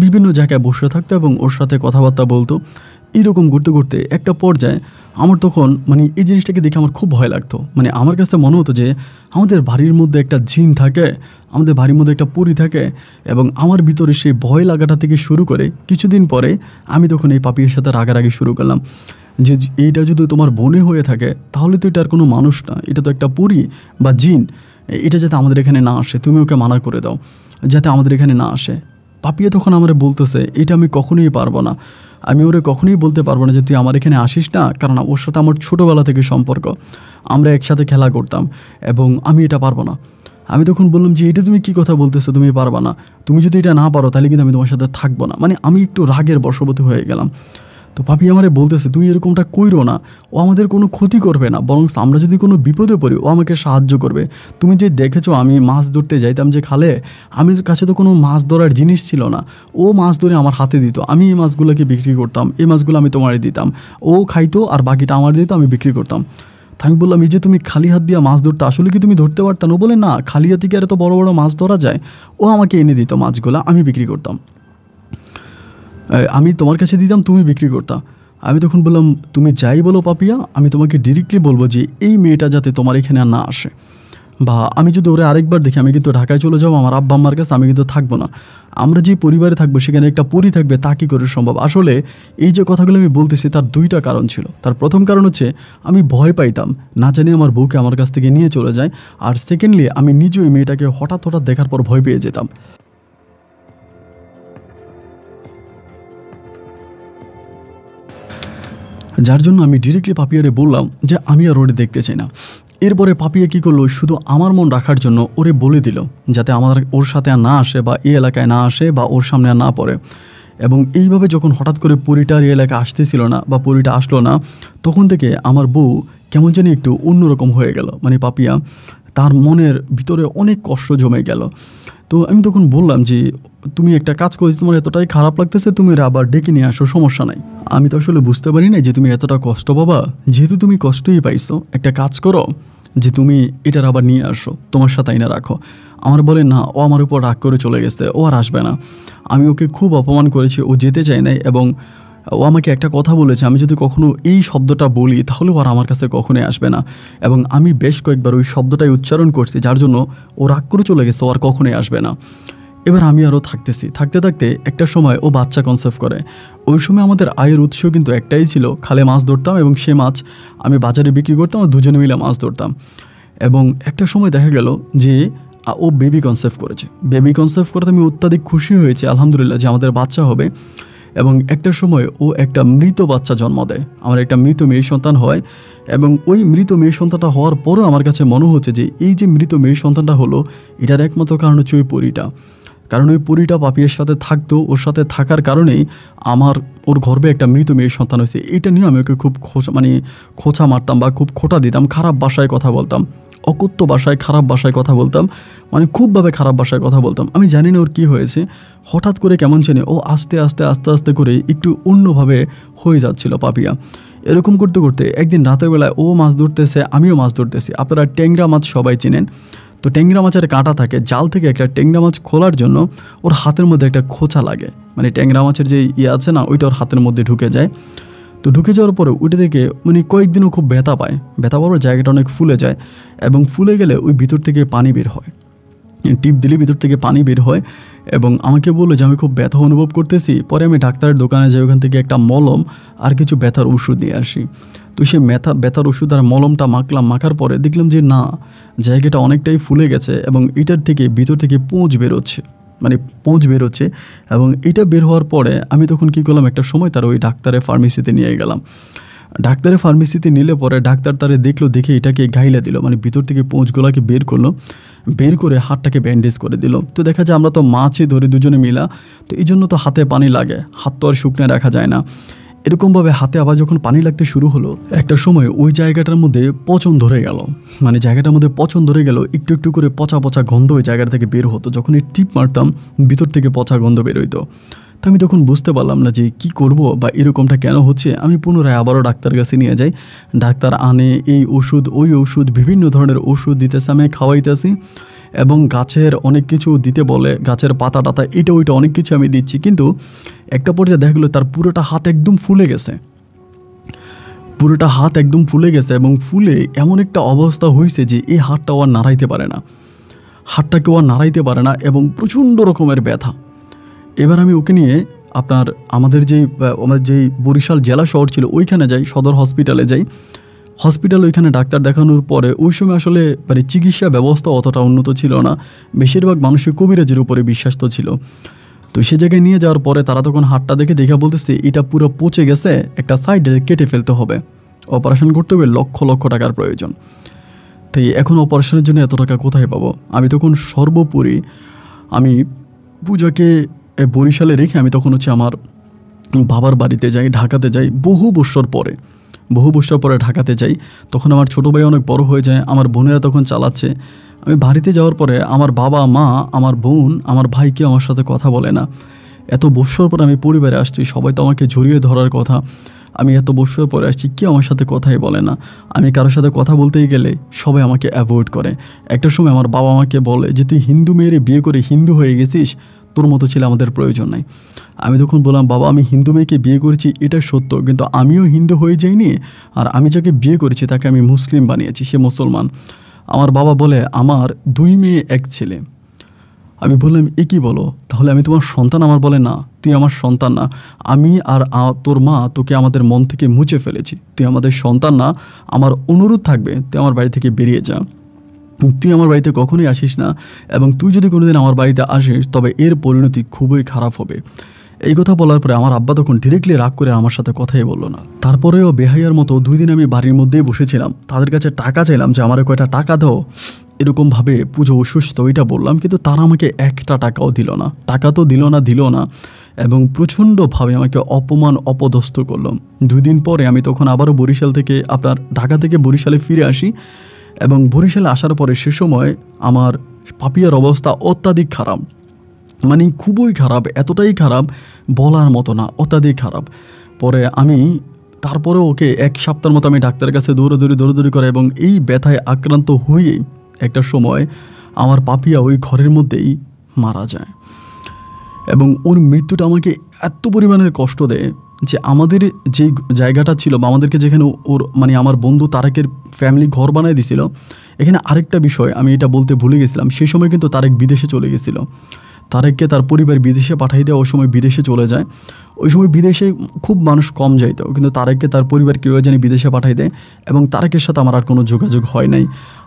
বিভিন্ন জায়গায় বসে থাকতো এবং ওর সাথে কথাবার্তা বলতো। এরকম করতে করতে একটা পর্যায়ে আমার তখন এই জিনিসটাকে দেখে আমার খুব ভয় লাগতো। আমার কাছে মনে হতো যে আমাদের বাড়ির মধ্যে একটা জিন থাকে, আমাদের বাড়ির মধ্যে একটা পরী থাকে এবং আমার ভিতরে সেই ভয় লাগাটা থেকে শুরু করে কিছুদিন পরে আমি তখন এই পাপিয়ের সাথে রাগারাগি শুরু করলাম। যে এইটা যদি তোমার বোনে হয়ে থাকে তাহলে তো এটা আর কোনো মানুষ না, এটা তো একটা পরী বা জিন, এটা যাতে আমাদের এখানে না আসে, তুমি ওকে মানা করে দাও যাতে আমাদের এখানে না আসে। পাপিয়া তখন আমার বলতেছে এটা আমি কখনোই পারবো না, আমি ওরে কখনোই বলতে পারবো না যে তুই আমার এখানে আসিস না, কারণ ওর সাথে আমার ছোটোবেলা থেকে সম্পর্ক, আমরা একসাথে খেলা করতাম এবং আমি এটা পারবো না। আমি তখন বললাম যে এটা তুমি কী কথা বলতেছো, তুমি পারবা না, তুমি যদি এটা না পারো তাহলে কিন্তু আমি তোমার সাথে থাকবো না। মানে আমি একটু রাগের বশবর্তী হয়ে গেলাম। তো পাপি আমারে বলতেছে তুই এরকমটা কইরো না, ও আমাদের কোনো ক্ষতি করবে না, বরং আমরা যদি কোনো বিপদে পড়ি ও আমাকে সাহায্য করবে। তুমি যে দেখেছো আমি মাছ ধরতে যাইতাম যে খালে, আমার কাছে তো কোনো মাছ ধরার জিনিস ছিল না, ও মাছ ধরে আমার হাতে দিত, আমি এই মাছগুলোকে বিক্রি করতাম, এই মাছগুলো আমি তোমারে দিতাম, ও খাইতো আর বাকিটা আমার দিত, আমি বিক্রি করতাম। তো আমি বললাম এই যে তুমি খালি হাত দিয়ে মাছ ধরতে, আসলে কি তুমি ধরতে পারতাম? ও বলে না, খালি হাতে কি আর এত বড় বড় মাছ ধরা যায়? ও আমাকে এনে দিত মাছগুলো, আমি বিক্রি করতাম, আমি তোমার কাছে দিতাম, তুমি বিক্রি করতা। আমি তখন বললাম তুমি যাই বলো পাপিয়া, আমি তোমাকে ডিরেক্টলি বলবো যে এই মেয়েটা যাতে তোমার এখানে আর না আসে, বা আমি যদি ওরে আরেকবার দেখি আমি কিন্তু ঢাকায় চলে যাবো আমার আব্বা আম্মার কাছে, আমি কিন্তু থাকবো না। আমরা যে পরিবারে থাকবো সেখানে একটা পরি থাকবে, তা কী করে সম্ভব? আসলে এই যে কথাগুলো আমি বলতেছি তার দুইটা কারণ ছিল। তার প্রথম কারণ হচ্ছে আমি ভয় পাইতাম, না জানি আমার বউকে আমার কাছ থেকে নিয়ে চলে যায়। আর সেকেন্ডলি আমি নিজেও এই মেয়েটাকে হঠাৎ হঠাৎ দেখার পর ভয় পেয়ে যেতাম। যার জন্য আমি ডিরেক্টলি পাপিয়ারে বললাম যে আমি আর ওরে দেখতে চাই না। এরপরে পাপিয়া কী করলো, শুধু আমার মন রাখার জন্য ওরে বলে দিল যাতে আমার ওর সাথে আর না আসে, বা এই এলাকায় না আসে, বা ওর সামনে আর না পড়ে। এবং এইভাবে যখন হঠাৎ করে পরীটার এই এলাকায় আসতেছিল না, বা পরীটা আসলো না, তখন থেকে আমার বউ কেমন জানি একটু অন্যরকম হয়ে গেল। মানে পাপিয়া তার মনের ভিতরে অনেক কষ্ট জমে গেল। তো আমি তখন বললাম যে তুমি একটা কাজ করেছো, তোমার এতটাই খারাপ লাগতেছে, তুমি এরা আবার ডেকে নিয়ে আসো, সমস্যা নাই। আমি তো আসলে বুঝতে পারি না যে তুমি এতটা কষ্ট পাবা, যেহেতু তুমি কষ্টই পাইছো একটা কাজ করো যে তুমি এটার আবার নিয়ে আসো, তোমার সাথে আইনা রাখো। আমার বলে না, ও আমার উপর রাগ করে চলে গেছে, ও আর আসবে না। আমি ওকে খুব অপমান করেছি, ও যেতে চায় নাই, এবং ও আমাকে একটা কথা বলেছে আমি যদি কখনো এই শব্দটা বলি তাহলে ওরা আমার কাছে কখনোই আসবে না। এবং আমি বেশ কয়েকবার ওই শব্দটাই উচ্চারণ করছি, যার জন্য ও রাগ করে চলে গেছে, ও আর কখনোই আসবে না। এবার আমি আরও থাকতে থাকতে একটা সময় ও বাচ্চা কনসেপ্ট করে। ওই সময় আমাদের আয়ের উৎস কিন্তু একটাই ছিল, খালে মাছ ধরতাম এবং সে মাছ আমি বাজারে বিক্রি করতাম, আর দুজনে মিলে মাছ ধরতাম। এবং একটা সময় দেখা গেল যে ও বেবি কনসেপ্ট করেছে। বেবি কনসেপ্ট করতে আমি অত্যাধিক খুশি হয়েছি, আলহামদুলিল্লাহ, যে আমাদের বাচ্চা হবে। এবং একটা সময় ও একটা মৃত বাচ্চা জন্ম দেয়, আমার একটা মৃত মেয়ে সন্তান হয়। এবং ওই মৃত মেয়ে সন্তানটা হওয়ার পরও আমার কাছে মনে হচ্ছে যে এই যে মৃত মেয়ে সন্তানটা হলো, এটার একমাত্র কারণ হচ্ছে ওই পরীটা। কারণ ওই পরীটা পাপিয়ার সাথে থাকতো, ওর সাথে থাকার কারণেই আমার ওর গর্ভে একটা মৃত মেয়ের সন্তান হয়েছে। এটা নিয়ে আমি ওকে খুব খোঁচা মারতাম, বা খুব খোঁটা দিতাম, খারাপ ভাষায় কথা বলতাম, অকথ্য ভাষায়, খারাপ ভাষায় কথা বলতাম, মানে খুবভাবে খারাপ ভাষায় কথা বলতাম। আমি জানি না ওর কী হয়েছে, হঠাৎ করে কেমন জানি ও আস্তে আস্তে করে একটু অন্যভাবে হয়ে যাচ্ছিল পাপিয়া। এরকম করতে করতে একদিন রাতের বেলায় ও মাছ ধরতেছে, আমিও মাছ ধরতেছি। আপনারা ট্যাংরা মাছ সবাই চেনেন, তো ট্যাংরা মাছের কাঁটা থাকে, জাল থেকে একটা ট্যাংরা মাছ খোলার জন্য ওর হাতের মধ্যে একটা খোঁচা লাগে, মানে ট্যাংরা মাছের যে আছে না, ওইটা ওর হাতের মধ্যে ঢুকে যায়। তো ঢুকে যাওয়ার পরে ওইটা থেকে কয়েকদিনও খুব ব্যথা পায়, ব্যথা পাওয়ার জায়গাটা অনেক ফুলে যায়, এবং ফুলে গেলে ওই ভিতর থেকে পানি বের হয়, টিপ দিলে ভিতর থেকে পানি বের হয়। এবং আমাকে বললো যে আমি খুব ব্যথা অনুভব করতেছি। পরে আমি ডাক্তারের দোকানে যাই, ওখান থেকে একটা মলম আর কিছু ব্যথার ওষুধ নিয়ে আসি। তো সেই ব্যথার ওষুধ আর মলমটা মাখলাম, মাখার পরে দেখলাম যে না, জায়গাটা অনেকটাই ফুলে গেছে, এবং এটার থেকে ভিতর থেকে পোঁজ বেরোচ্ছে। এবং এটা বের হওয়ার পরে আমি তখন কী করলাম, একটা সময় তার ওই ডাক্তারের ফার্মেসিতে নিয়ে গেলাম। ডাক্তারের ফার্মেসিতে নিলে পরে ডাক্তার তারে দেখলো, দেখে এটাকে গাইলা দিল, মানে ভিতর থেকে পোঁচগুলাকে বের করলো, বের করে হাতটাকে ব্যান্ডেজ করে দিল। তো দেখা যায় আমরা তো মাছই ধরি দুজনে মিলা, তো এই জন্য তো হাতে পানি লাগে, হাত তো আর শুকনো রাখা যায় না। এরকমভাবে হাতে আবার যখন পানি লাগতে শুরু হলো, একটা সময় ওই জায়গাটার মধ্যে পচন ধরে গেল, মানে জায়গাটার মধ্যে পচন ধরে গেল, একটু একটু করে পচা পচা গন্ধ ওই জায়গাটা থেকে বের হতো। যখন এই টিপ মারতাম ভিতর থেকে পচা গন্ধ বের হইতো। তো আমি তখন বুঝতে পারলাম না যে কি করব, বা এরকমটা কেন হচ্ছে। আমি পুনরায় আবারও ডাক্তার কাছে নিয়ে যাই, ডাক্তার আনে এই ওষুধ ওই ওষুধ, বিভিন্ন ধরনের ওষুধ দিতেছে, আমি খাওয়াইতেছি, এবং গাছের অনেক কিছু দিতে বলে, গাছের পাতা টাতা এটা ওইটা অনেক কিছু আমি দিচ্ছি। কিন্তু একটা পর্যায়ে দেখা গেলো তার পুরোটা হাত একদম ফুলে গেছে, এবং ফুলে এমন একটা অবস্থা হয়েছে যে এই হাতটাও আর নাড়াইতে পারে না, এবং প্রচণ্ড রকমের ব্যথা। এবার আমি ওকে নিয়ে আপনার আমাদের যেই বরিশাল জেলা শহর ছিল ওইখানে যাই, সদর হসপিটালে যাই। হসপিটাল ওইখানে ডাক্তার দেখানোর পরে ওই সময় আসলে মানে চিকিৎসা ব্যবস্থা অতটা উন্নত ছিল না, বেশিরভাগ মানুষের কবিরাজের উপরে বিশ্বাস তো ছিল। তো সে জায়গায় নিয়ে যাওয়ার পরে তারা তখন হাতটা দেখে বলতেছে এটা পুরো পচে গেছে, একটা সাইডে কেটে ফেলতে হবে, অপারেশন করতে হবে, লক্ষ লক্ষ টাকার প্রয়োজন। তাই এখন অপারেশনের জন্য এত টাকা কোথায় পাবো? আমি তখন সর্বোপরি আমি পূজাকে বরিশালে রেখে আমি তখন আমার বাবার বাড়িতে যাই, ঢাকাতে যাই। বহু বছর পরে ঢাকাতে যাই। তখন আমার ছোটো ভাই অনেক বড় হয়ে যায়, আমার বোনেরা তখন চালাচ্ছে। আমি বাড়িতে যাওয়ার পরে আমার বাবা মা, আমার বোন, আমার ভাই কেউ আমার সাথে কথা বলে না। এত বছর পর আমি পরিবারে আসছি, সবাই তো আমাকে জড়িয়ে ধরার কথা। আমি এত বছর পরে আসছি, কেউ আমার সাথে কথাই বলে না। আমি কারোর সাথে কথা বলতেই গেলে সবাই আমাকে অ্যাভয়েড করে। একটা সময় আমার বাবা আমাকে বলে যে তুই হিন্দু মেয়েরে বিয়ে করে হিন্দু হয়ে গেছিস, তোর মতো ছেলে আমাদের প্রয়োজন নাই। আমি তখন বললাম, বাবা আমি হিন্দু মেয়েকে বিয়ে করেছি এটা সত্য, কিন্তু আমিও হিন্দু হয়ে যাইনি, আর আমি যাকে বিয়ে করেছি তাকে আমি মুসলিম বানিয়েছি, সে মুসলমান। আমার বাবা বলে আমার 2 মেয়ে 1 ছেলে। আমি বললাম এ কী বলো, তাহলে আমি তোমার সন্তান? আমার বলে না, তুই আমার সন্তান না। আমি আর তোর মা তোকে আমাদের মন থেকে মুছে ফেলেছি, তুই আমাদের সন্তান না। আমার অনুরোধ থাকবে তুই আমার বাড়ি থেকে বেরিয়ে যা, তুই আমার বাড়িতে কখনোই আসিস না, এবং তুই যদি কোনোদিন আমার বাড়িতে আসিস তবে এর পরিণতি খুবই খারাপ হবে। এই কথা বলার পরে আমার আব্বা তখন ডিরেক্টলি রাগ করে আমার সাথে কথাই বললো না। তারপরেও বেহাইয়ার মতো 2 দিন আমি বাড়ির মধ্যেই বসেছিলাম, তাদের কাছে টাকা চাইলাম যে আমার কয়টা টাকা দাও, এরকমভাবে পুজো অসুস্থ ওইটা বললাম, কিন্তু তারা আমাকে একটা টাকাও দিল না। টাকা তো দিল না, এবং প্রচণ্ডভাবে আমাকে অপমান অপদস্থ করলাম। 2 দিন পরে আমি তখন আবারও ঢাকা থেকে বরিশালে ফিরে আসি, এবং বরিশালে আসার পরে সে সময় আমার পাপিয়ার অবস্থা অত্যাধিক খারাপ, মানে খুবই খারাপ, এতটাই খারাপ বলার মতো না, অত্যাধিক খারাপ। পরে আমি তারপরেও ওকে 1 সপ্তাহের মতো আমি ডাক্তারের কাছে দৌড়াদৌড়ি করে, এবং এই ব্যথায় আক্রান্ত হয়ে একটা সময় আমার পাপিয়া ওই ঘরের মধ্যেই মারা যায়। এবং ওর মৃত্যুটা আমাকে এত পরিমাণের কষ্ট দেয় যে আমাদের যে জায়গাটা ছিল বা আমাদেরকে যেখানে আমার বন্ধু তারেকের ফ্যামিলি ঘর বানিয়ে দিছিল, এখানে আরেকটা বিষয় আমি এটা বলতে ভুলে গেছিলাম। সেই সময় কিন্তু তারেক বিদেশে চলে গেছিল, তারেককে তার পরিবার বিদেশে পাঠাই দেয়। ওই সময় বিদেশে চলে যায়। ওই সময় বিদেশে খুব মানুষ কম যাইতো, কিন্তু তারেককে তার পরিবার কেউ জানি বিদেশে পাঠাই দেয়, এবং তারেকের সাথে আমার আর কোনো যোগাযোগ হয় নাই।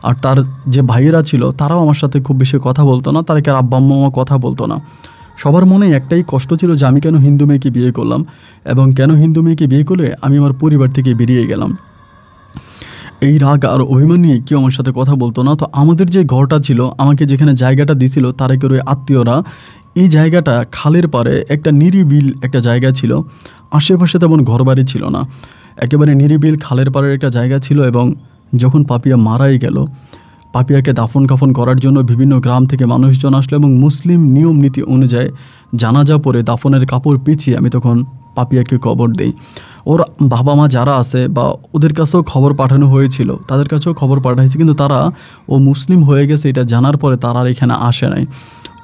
আর তার যে ভাইয়েরা ছিল তারাও আমার সাথে খুব বেশি কথা বলতো না, তারেকের আব্বা আম্মা কথা বলতো না। সবার মনে একটাই কষ্ট ছিল যে আমি কেন হিন্দু মেয়েকে বিয়ে করলাম, এবং কেন হিন্দু মেয়েকে বিয়ে করলে আমি আমার পরিবার থেকে বেরিয়ে গেলাম। এই রাগ আর অভিমান নিয়ে কেউ আমার সাথে কথা বলতো না। তো আমাদের যে ঘরটা ছিল, আমাকে যেখানে জায়গাটা দিছিল তারেকের ওই আত্মীয়রা, এই জায়গাটা খালের পাড়ে একটা নিরিবিল একটা জায়গা ছিল, আশেপাশে তেমন ঘরবাড়ি ছিল না, একেবারে নিরিবিল খালের পাড়ের একটা জায়গা ছিল। এবং যখন পাপিয়া মারাই গেল, পাপিয়াকে দাফন কাফন করার জন্য বিভিন্ন গ্রাম থেকে মানুষজন আসলো, এবং মুসলিম নিয়ম নীতি অনুযায়ী জানাজা পরে দাফনের কাপড় পিছিয়ে আমি তখন পাপিয়াকে কবর দেই। ওর বাবা মা যারা আছে বা ওদের কাছেও খবর পাঠানো হয়েছিল, তাদের কাছেও খবর পাঠাইছে, কিন্তু তারা ও মুসলিম হয়ে গেছে এটা জানার পরে তারা আর এখানে আসে নাই,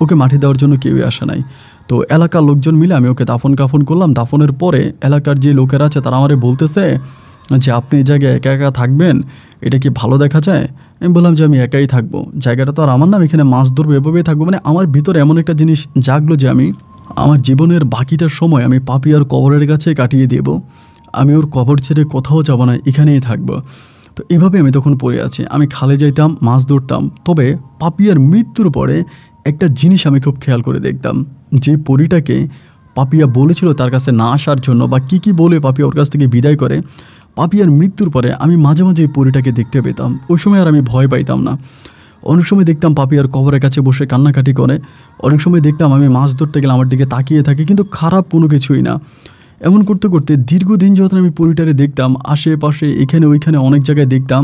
ওকে মাটি দেওয়ার জন্য কেউই আসে নাই। তো এলাকার লোকজন মিলে আমি ওকে দাফন কাফন করলাম। দাফনের পরে এলাকার যে লোকেরা আছে তারা আমারে বলতেছে যে আপনি এই জায়গায় একা একা থাকবেন, এটা কি ভালো দেখা যায়? আমি বললাম যে আমি একাই থাকবো, জায়গাটা তো আর আমার নাম, এখানে মাছ ধরবো, এভাবেই থাকবো। মানে আমার ভিতরে এমন একটা জিনিস জাগলো যে আমি আমার জীবনের বাকিটা সময় আমি পাপিয়ার কবরের কাছে কাটিয়ে দেব, আমি ওর কবর ছেড়ে কোথাও যাব না, এখানেই থাকবো। তো এভাবে আমি তখন পড়ে আছি। আমি খালে যাইতাম, মাছ ধরতাম। তবে পাপিয়ার মৃত্যুর পরে একটা জিনিস আমি খুব খেয়াল করে দেখতাম, যে পরীটাকে পাপিয়া বলেছিল তার কাছে না আসার জন্য, বা কী বলে পাপিয়া ওর কাছ থেকে বিদায় করে, পাপিয়ার মৃত্যুর পরে আমি মাঝে মাঝে এই পরীটাকে দেখতে পেতাম। ওই সময় আর আমি ভয় পাইতাম না। অনেক সময় দেখতাম পাপিয়ার কবরের কাছে বসে কান্নাকাটি করে, অনেক সময় দেখতাম আমি মাছ ধরতে গেলে আমার দিকে তাকিয়ে থাকি, কিন্তু খারাপ কোনো কিছুই না। এমন করতে করতে দীর্ঘদিন যখন আমি পরীটারে দেখতাম, আশেপাশে এখানে ওইখানে অনেক জায়গায় দেখতাম,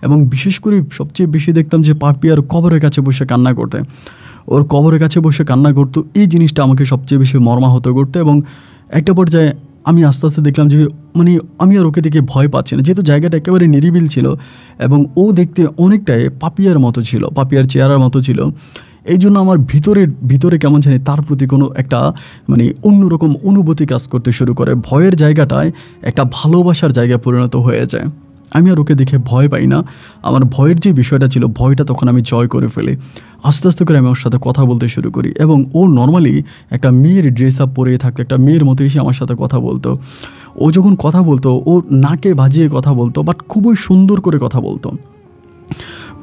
এবং বিশেষ করে সবচেয়ে বেশি দেখতাম যে পাপিয়ার কবরের কাছে বসে কান্না করতে, ওর কবরের কাছে বসে কান্না করতো। এই জিনিসটা আমাকে সবচেয়ে বেশি মর্মাহত করতো। এবং একটা পর্যায়ে আমি আস্তে আস্তে দেখলাম যে আমি আর ওকে দেখে ভয় পাচ্ছি না, যেহেতু জায়গাটা একেবারে নিরিবিল ছিল, এবং ও দেখতে অনেকটাই পাপিয়ার মতো ছিল, পাপিয়ার চেহারার মতো ছিল। এই জন্য আমার ভিতরে কেমন জানি তার প্রতি কোনো একটা অন্যরকম অনুভূতি কাজ করতে শুরু করে। ভয়ের জায়গাটায় একটা ভালোবাসার জায়গায় পরিণত হয়ে যায়। আমি আর ওকে দেখে ভয় পাই না। আমার ভয়ের যে বিষয়টা ছিল, ভয়টা তখন আমি জয় করে ফেলি। আস্তে আস্তে করে আমি ওর সাথে কথা বলতে শুরু করি এবং ও নর্মালি একটা মেয়ের ড্রেস আপ পরে থাকতো, একটা মেয়ের মতো এসে আমার সাথে কথা বলতো। ও যখন কথা বলতো, ও নাকে বাজিয়ে কথা বলতো, বাট খুবই সুন্দর করে কথা বলতো,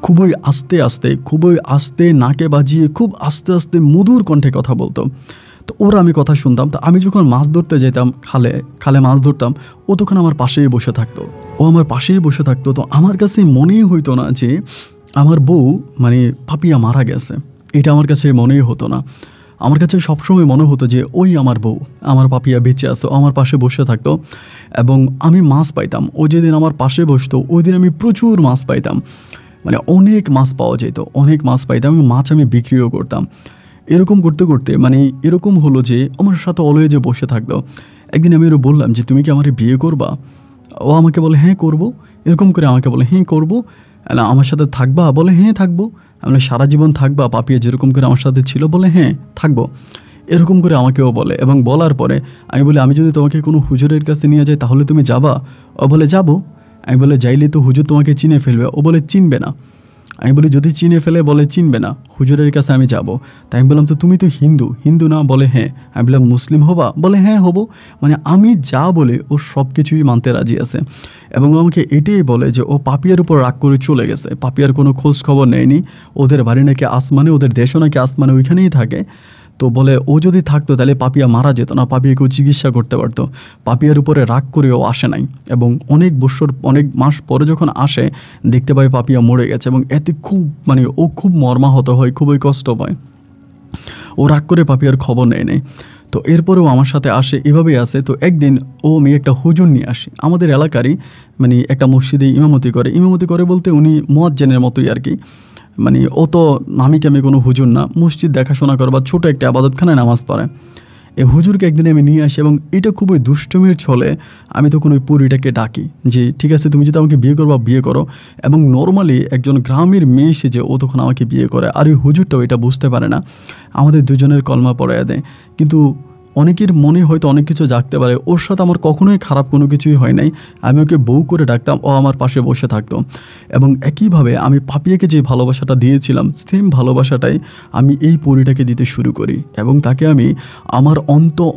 খুবই আস্তে আস্তে, খুবই আস্তে নাকে বাজিয়ে খুব আস্তে আস্তে মধুর কণ্ঠে কথা বলতো। তো ওর আমি কথা শুনতাম। তো আমি যখন মাছ ধরতে যেতাম, খালে মাছ ধরতাম, ও তখন আমার পাশেই বসে থাকতো, ও আমার পাশেই বসে থাকতো। তো আমার কাছে মনেই হইতো না যে আমার বউ মানে পাপিয়া মারা গেছে, এটা আমার কাছে মনেই হতো না। আমার কাছে সবসময় মনে হতো যে ওই আমার বউ, আমার পাপিয়া বেঁচে আছে, ও আমার পাশে বসে থাকতো এবং আমি মাছ পাইতাম। ও যেদিন আমার পাশে বসতো ওই দিন আমি প্রচুর মাছ পাইতাম, মানে অনেক মাছ পাওয়া যেত, অনেক মাছ পাইতাম এবং মাছ আমি বিক্রিও করতাম। এরকম করতে করতে মানে এরকম হলো যে আমার সাথে অলওয়েজে বসে থাকতো। একদিন আমি ওর বললাম যে তুমি কি আমারে বিয়ে করবা? ও আমাকে বলে হ্যাঁ করবো। এরকম করে আমাকে বলে হ্যাঁ করবো, আমার সাথে থাকবা? বলে হ্যাঁ থাকবো। আমি সারা জীবন থাকবা পাপিয়া যেরকম করে আমার সাথে ছিল? বলে হ্যাঁ থাকবো। এরকম করে আমাকেও বলে এবং বলার পরে আমি বলি আমি যদি তোমাকে কোনো হুজুরের কাছে নিয়ে যাই তাহলে তুমি যাবা? ও বলে যাবো। আমি বলে যাইলে তো হুজুর তোমাকে চিনে ফেলবে। ও বলে চিনবে না। আমি বলি যদি চিনে ফেলে? বলে চিনবে না, হুজুরের কাছে আমি যাব। তাই আমি বললাম তো তুমি তো হিন্দু, হিন্দু না? বলে হ্যাঁ। আমি বললাম মুসলিম হবা? বলে হ্যাঁ হবো। মানে আমি যা বলে ও সব কিছুই মানতে রাজি আছে এবং আমাকে এটাই বলে যে ও পাপিয়ার উপর রাগ করে চলে গেছে, পাপিয়ার কোনো খোঁজ খবর নেয়নি, ওদের বাড়ি নাকি আসমানে, ওদের দেশও নাকি আসমানে, ওইখানেই থাকে। তো বলে ও যদি থাকতো তাহলে পাপিয়া মারা যেত না, পাপিয়াকেও চিকিৎসা করতে পারতো। পাপিয়ার উপরে রাগ করে ও আসে নাই এবং অনেক মাস পরে যখন আসে দেখতে পায় পাপিয়া মরে গেছে এবং এতে খুব মানে ও খুব মর্মাহত হয়, খুবই কষ্ট পায়। ও রাগ করে পাপিয়ার খবর নেয় নেই। তো এরপরেও আমার সাথে আসে, এভাবেই আসে। তো একদিন আমি একটা হুজুর নিয়ে আসি, আমাদের এলাকারই মানে একটা মসজিদে ইমামতি করে বলতে উনি মুয়াজ্জিনের মতোই আর কি, মানে ও তো নামি কামি কোনো হুজুর না, মসজিদ দেখাশোনা করে বা ছোটো একটা আবাদতখানায় নামাজ পড়ে। এই হুজুরকে একদিন আমি নিয়ে আসি এবং এটা খুবই দুষ্টমির ছলে আমি তখন ওই পরীটাকে ডাকি যে ঠিক আছে তুমি যদি আমাকে বিয়ে করবা বিয়ে করো। এবং নর্মালি একজন গ্রামের মেয়ে সেজে ও তখন আমাকে বিয়ে করে, আর ওই হুজুরটাও এটা বুঝতে পারে না, আমাদের দুজনের কলমা পড়াইয়া দেয়। কিন্তু অনেকের মনে হয়তো অনেক কিছু জাগতে পারে, ওর সাথে আমার কখনোই খারাপ কোনো কিছুই হয় নাই। আমি ওকে বউ করে ডাকতাম, ও আমার পাশে বসে থাকতো এবং একইভাবে আমি পাপিয়াকে যে ভালোবাসাটা দিয়েছিলাম সেম ভালোবাসাটাই আমি এই পরীটাকে দিতে শুরু করি এবং তাকে আমি আমার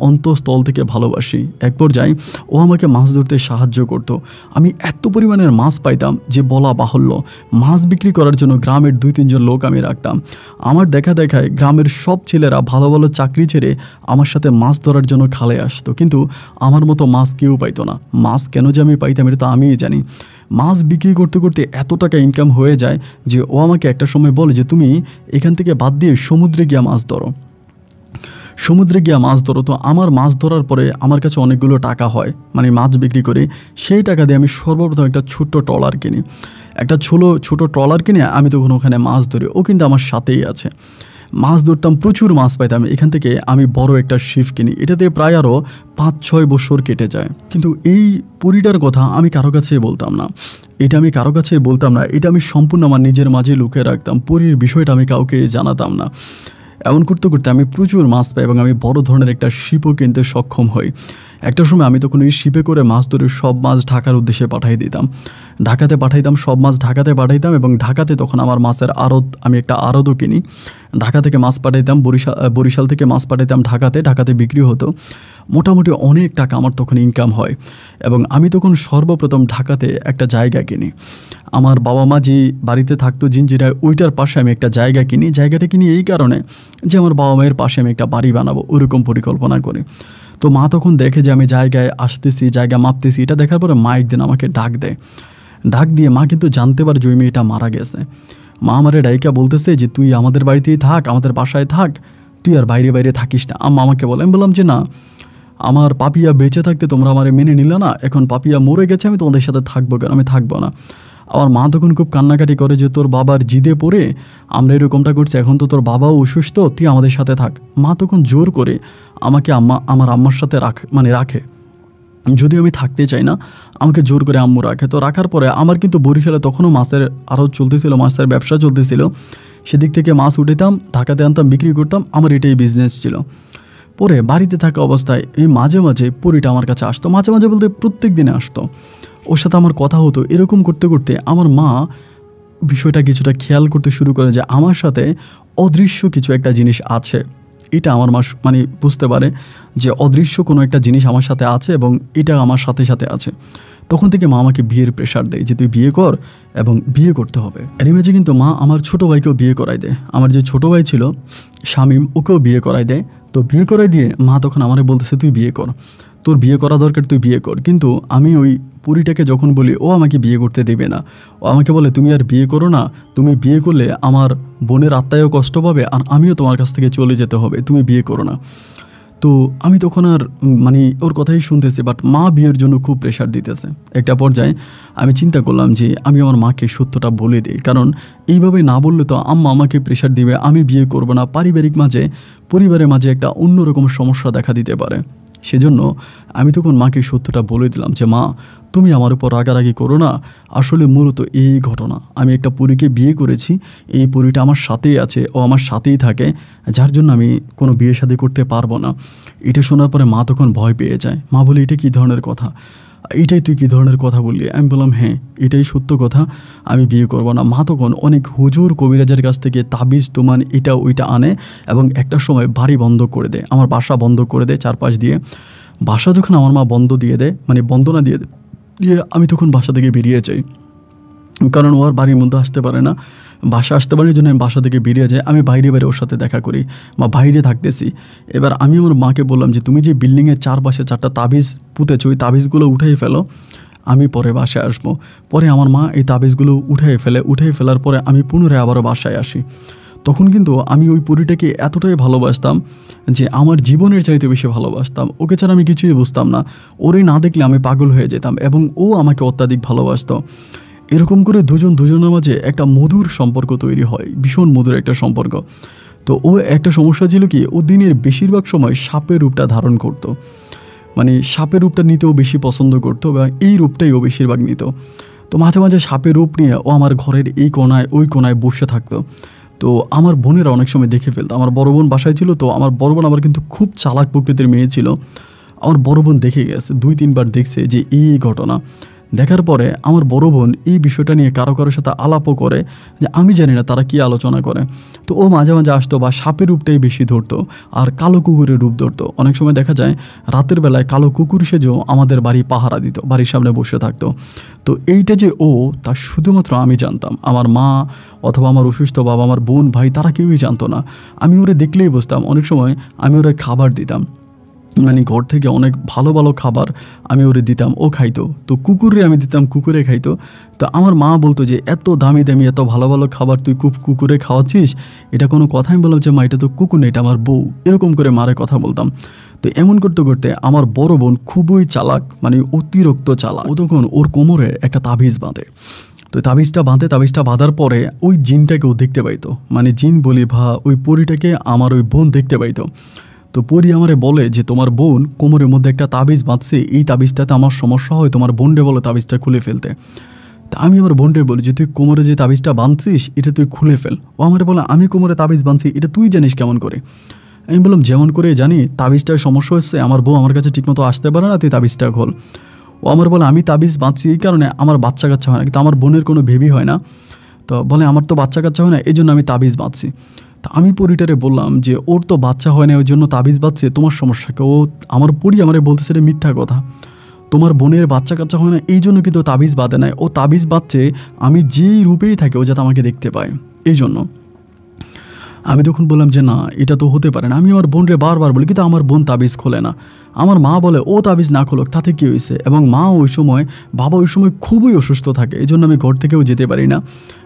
অন্তঃস্থল থেকে ভালোবাসি। এক পর্যায়ে ও আমাকে মাছ ধরতে সাহায্য করতো। আমি এত পরিমাণের মাছ পাইতাম যে বলা বাহুল্য। মাছ বিক্রি করার জন্য গ্রামের 2-3 জন লোক আমি রাখতাম। আমার দেখায় গ্রামের সব ছেলেরা ভালো ভালো চাকরি ছেড়ে আমার সাথে মাছ ধরার জন্য খালে আসতো, কিন্তু আমার মতো মাছ কেউ পাইতো না। মাছ কেন যে আমি পাইতাম এটা তো আমিই জানি। মাছ বিক্রি করতে করতে এত টাকা ইনকাম হয়ে যায় যে ও আমাকে একটা সময় বলে যে তুমি এখান থেকে বাদ দিয়ে সমুদ্রে গিয়ে মাছ ধরো, সমুদ্রে গিয়ে মাছ ধরো। তো আমার মাছ ধরার পরে আমার কাছে অনেকগুলো টাকা হয়, মানে মাছ বিক্রি করে সেই টাকা দিয়ে আমি সর্বপ্রথম একটা ছোট্ট ট্রলার কিনি, একটা ছোটো ট্রলার কিনে আমি তখন ওখানে মাছ ধরি। ও কিন্তু আমার সাথেই আছে। মাছ ধরতাম, প্রচুর মাছ পাইতাম। এখান থেকে আমি বড় একটা শিপ কিনি, এটাতে প্রায় আরও 5-6 বছর কেটে যায়। কিন্তু এই পুরীটার কথা আমি কারো কাছে বলতাম না, এটা আমি সম্পূর্ণ আমার নিজের মাঝে লুকিয়ে রাখতাম। পুরীর বিষয়টা আমি কাউকে জানাতাম না। এমন করতে করতে আমি প্রচুর মাছ পাই এবং আমি বড় ধরনের একটা শিপও কিনতে সক্ষম হই। একটা সময় আমি তখন ওই শিপে করে মাছ ধরে সব মাছ ঢাকার উদ্দেশ্যে পাঠিয়ে দিতাম, সব মাছ ঢাকাতে পাঠাইতাম এবং ঢাকাতে তখন আমার মাছের আমি একটা আড়তও কিনি। ঢাকা থেকে মাছ পাঠাইতাম, বরিশাল থেকে মাছ পাঠাইতাম ঢাকাতে বিক্রি হতো। মোটামুটি অনেক টাকা আমার তখন ইনকাম হয় এবং আমি তখন সর্বপ্রথম ঢাকাতে একটা জায়গা কিনি। আমার বাবা মা যে বাড়িতে থাকতো জিঞ্জিরায়, ওইটার পাশে আমি একটা জায়গা কিনি। জায়গাটা কিনি এই কারণে যে আমার বাবা মায়ের পাশে আমি একটা বাড়ি বানাবো, ওরকম পরিকল্পনা করি। তো মা তখন দেখে যে আমি জায়গায় আসতেছি, জায়গা মাপতেছি। এটা দেখার পরে মা একদিন আমাকে ডাক দিয়ে মা কিন্তু জানতে পারে যে ওই মেয়েটা মারা গেছে। মা আমারে ডাইকা বলতেছে যে তুই আমাদের বাড়িতেই থাক, আমাদের বাসায় থাক, তুই আর বাইরে থাকিস না। আম্মা আমাকে বলে, আমি বললাম যে না, আমার পাপিয়া বেঁচে থাকতে তোমরা আমারে মেনে নিলে না, এখন পাপিয়া মরে গেছে, আমি তোমাদের সাথে থাকবো কেন? আমি থাকবো না। আমার মা তখন খুব কান্নাকাটি করে যে তোর বাবার জিদে পড়ে আমরা এরকমটা করছি, এখন তো তোর বাবাও অসুস্থ, তুই আমাদের সাথে থাক। মা তখন জোর করে আমাকে আমার আম্মার সাথে রাখে, যদিও আমি থাকতে চাই না, আমাকে জোর করে আম্মু রাখে। তো রাখার পরে আমার কিন্তু বরিশালে তখনও মাছের আড়ত চলতেছিল, মাছের ব্যবসা চলতেছিল। সেদিক থেকে মাছ উঠাতাম, ঢাকাতে আনতাম, বিক্রি করতাম, আমার এটাই বিজনেস ছিল। পরে বাড়িতে থাকা অবস্থায় এই মাঝে মাঝে পরীটা আমার কাছে আসতো, মাঝে মাঝে বলতে প্রত্যেক দিনে আসতো। ও ওর সাথে আমার কথা হতো। এরকম করতে করতে আমার মা বিষয়টা কিছুটা খেয়াল করতে শুরু করে যে আমার সাথে অদৃশ্য কিছু একটা জিনিস আছে। এটা আমার মা মানে বুঝতে পারে যে অদৃশ্য কোনো একটা জিনিস আমার সাথে আছে এবং এটা আমার সাথে সাথে আছে। তখন থেকে মা আমাকে বিয়ের প্রেশার দেয় যে তুই বিয়ে কর এবং বিয়ে করতে হবে। এরই মাঝে কিন্তু মা আমার ছোটো ভাইকেও বিয়ে করায় দেয়। আমার যে ছোটো ভাই ছিল শামীম, ওকেও বিয়ে করায় দেয়। তো বিয়ে করাই দিয়ে মা তখন আমারে বলতেছে তুই বিয়ে কর, তোর বিয়ে করা দরকার, তুই বিয়ে কর। কিন্তু আমি ওই পরীটাকে যখন বলি, ও আমাকে বিয়ে করতে দেবে না। ও আমাকে বলে তুমি আর বিয়ে করো না, তুমি বিয়ে করলে আমার বোনের আত্মায়ও কষ্ট পাবে আর আমিও তোমার কাছ থেকে চলে যেতে হবে, তুমি বিয়ে করো না। তো আমি তখন আর মানে ওর কথাই শুনতেছি, বাট মা বিয়ের জন্য খুব প্রেশার দিতেছে। একটা পর্যায়ে আমি চিন্তা করলাম যে আমি আমার মাকে সত্যটা বলে দিই, কারণ এইভাবে না বললে তো আম্মা আমাকে প্রেশার দিবে, আমি বিয়ে করব না, পরিবারের মাঝে একটা অন্যরকম সমস্যা দেখা দিতে পারে। সেজন্য আমি তখন মাকে সত্যটা বলে দিলাম যে মা, তুমি আমার উপর রাগারাগি করো না, আসলে মূলত এই ঘটনা, আমি একটা পরীকে বিয়ে করেছি, এই পরীটা আমার সাথেই আছে, ও আমার সাথেই থাকে, যার জন্য আমি কোনো বিয়ে শাদী করতে পারবো না। এটা শোনার পরে মা তখন ভয় পেয়ে যায়। মা বলে এটা কী ধরনের কথা, এইটাই তুই কী ধরনের কথা বললি? আমি বললাম হ্যাঁ এটাই সত্য কথা, আমি বিয়ে করবো না। মা তখন অনেক হুজুর কবিরাজের কাছ থেকে তাবিজ তুমান এটা ওইটা আনে এবং একটা সময় বাড়ি বন্ধ করে দেয়, আমার বাসা বন্ধ করে দেয় চারপাশ দিয়ে। বাসা যখন আমার মা বন্ধ দিয়ে দেয়, মানে বন্ধ না দিয়ে আমি তখন বাসা থেকে বেরিয়ে যাই, কারণ ও আর বাড়ির মধ্যে আসতে পারে না। বাসা আসতে পারার জন্য আমি বাসা থেকে বেরিয়ে যাই। আমি বাইরে ওর সাথে দেখা করি বা বাইরে থাকতেছি। এবার আমি আমার মাকে বললাম যে তুমি যে বিল্ডিংয়ের চারপাশে 4টা তাবিজ পুঁতেছো, ওই তাবিজগুলো উঠাই ফেলো, আমি পরে বাসায় আসবো। পরে আমার মা এই তাবিজগুলো উঠাই ফেলার পরে আমি পুনরায় আবারও বাসায় আসি। তখন কিন্তু আমি ওই পরীটাকে এতটাই ভালোবাসতাম যে আমার জীবনের চাইতে বেশি ভালোবাসতাম। ওকে ছাড়া আমি কিছুই বুঝতাম না। ওরে না দেখলে আমি পাগল হয়ে যেতাম এবং ও আমাকে অত্যাধিক ভালোবাসতো। এরকম করে দুজনের মাঝে একটা মধুর সম্পর্ক তৈরি হয়, ভীষণ মধুর একটা সম্পর্ক। তো ও একটা সমস্যা ছিল কি, ও দিনের বেশিরভাগ সময় সাপের রূপটা ধারণ করতো, মানে সাপের রূপটা নিতেও বেশি পছন্দ করতো বা এই রূপটাই ও বেশিরভাগ নিত। তো মাঝে মাঝে সাপের রূপ নিয়ে ও আমার ঘরের এই কোনায় ওই কোনায় বসে থাকতো। তো আমার বোনেরা অনেক সময় দেখে ফেলতো। আমার বড় বোন বাসায় ছিল, তো আমার বড় বোন আবার কিন্তু খুব চালাক প্রকৃতির মেয়ে ছিল। আমার বড় বোন দেখে গেছে, 2-3 বার দেখছে যে এই ঘটনা। দেখার পরে আমার বড় বোন এই বিষয়টা নিয়ে কারো সাথে আলাপও করে, যে আমি জানি না তারা কি আলোচনা করে। তো ও মাঝে মাঝে আসতো বা সাপের রূপটাই বেশি ধরতো আর কালো কুকুরের রূপ ধরতো। অনেক সময় দেখা যায় রাতের বেলায় কালো কুকুর সেজেও আমাদের বাড়ি পাহারা দিত, বাড়ির সামনে বসে থাকতো। তো এইটা যে ও, তা শুধুমাত্র আমি জানতাম, আমার মা অথবা আমার অসুস্থ বাবা, আমার বোন ভাই, তারা কেউই জানতো না। আমি ওরে দেখলেই বুঝতাম। অনেক সময় আমি ওরে খাবার দিতাম, মানে ঘর থেকে অনেক ভালো ভালো খাবার আমি ওরে দিতাম, ও খাইতো। তো কুকুরে আমি দিতাম, কুকুরে খাইতো। তো আমার মা বলতো যে এত দামি দামি এত ভালো ভালো খাবার তুই কুকুরে খাওয়াচ্ছিস, এটা কোনো কথা? আমি বললাম যে মা, এটা তো কুকুর না, এটা আমার বউ। এরকম করে মারে কথা বলতাম। তো এমন করতে করতে আমার বড় বোন খুবই চালাক, মানে অতিরিক্ত চালাক। ও তখন ওর কোমরে একটা তাবিজ বাঁধে। তো তাবিজটা বাঁধার পরে ওই জিনটাকে ও দেখতে পাইতো, মানে জিন বলি বা ওই পরীটাকে আমার ওই বোন দেখতে পাইতো। তো পরী আমারে বলে যে তোমার বোন কোমরের মধ্যে একটা তাবিজ বাঁধছে, এই তাবিজটাতে আমার সমস্যা হয়, তোমার বোনরে বলো তাবিজটা খুলে ফেলতে। তা আমি আমার বোনরে বলি যে তুই কোমরে যে তাবিজটা বাঁধছিস এটা তুই খুলে ফেল। ও আমারে বলে আমি কোমরে তাবিজ বাঁধছি, এটা তুই জানিস কেমন করে? আমি বললাম যেমন করে জানি, তাবিজটার সমস্যা হচ্ছে, আমার বউ আমার কাছে ঠিকমতো আসতে পারে না, তুই তাবিজটা খোল। ও আমার বলে আমি তাবিজ বাঁধছি এই কারণে আমার বাচ্চা কাচ্চা হয় না, কিন্তু আমার বোনের কোনো বেবি হয় না। তো বলে আমার তো বাচ্চা কাচ্চা হয় না, এই জন্য আমি তাবিজ বাঁধছি। তা আমি পরীটারে বললাম যে ওর তো বাচ্চা হয় না, ওই জন্য তাবিজ বাঁধছে, তোমার সমস্যাকে? ও আমার পরী আমারে বলতেছে এটা মিথ্যা কথা, তোমার বোনের বাচ্চা কাচ্চা হয় না এই জন্য কিন্তু তাবিজ বাঁধে নাই, ও তাবিজ বাঁধছে আমি যেই রূপেই থাকে ও যাতে আমাকে দেখতে পায় এই জন্য। আমি তখন বললাম যে না, এটা তো হতে পারে না। আমি আমার বোনরে বারবার বলি, কিন্তু আমার বোন তাবিজ খোলে না। আমার মা বলে ও তাবিজ না খোলক, তাতে কী হয়েছে? এবং বাবা ওই সময় খুবই অসুস্থ থাকে, এই জন্য আমি ঘর থেকেও যেতে পারি না।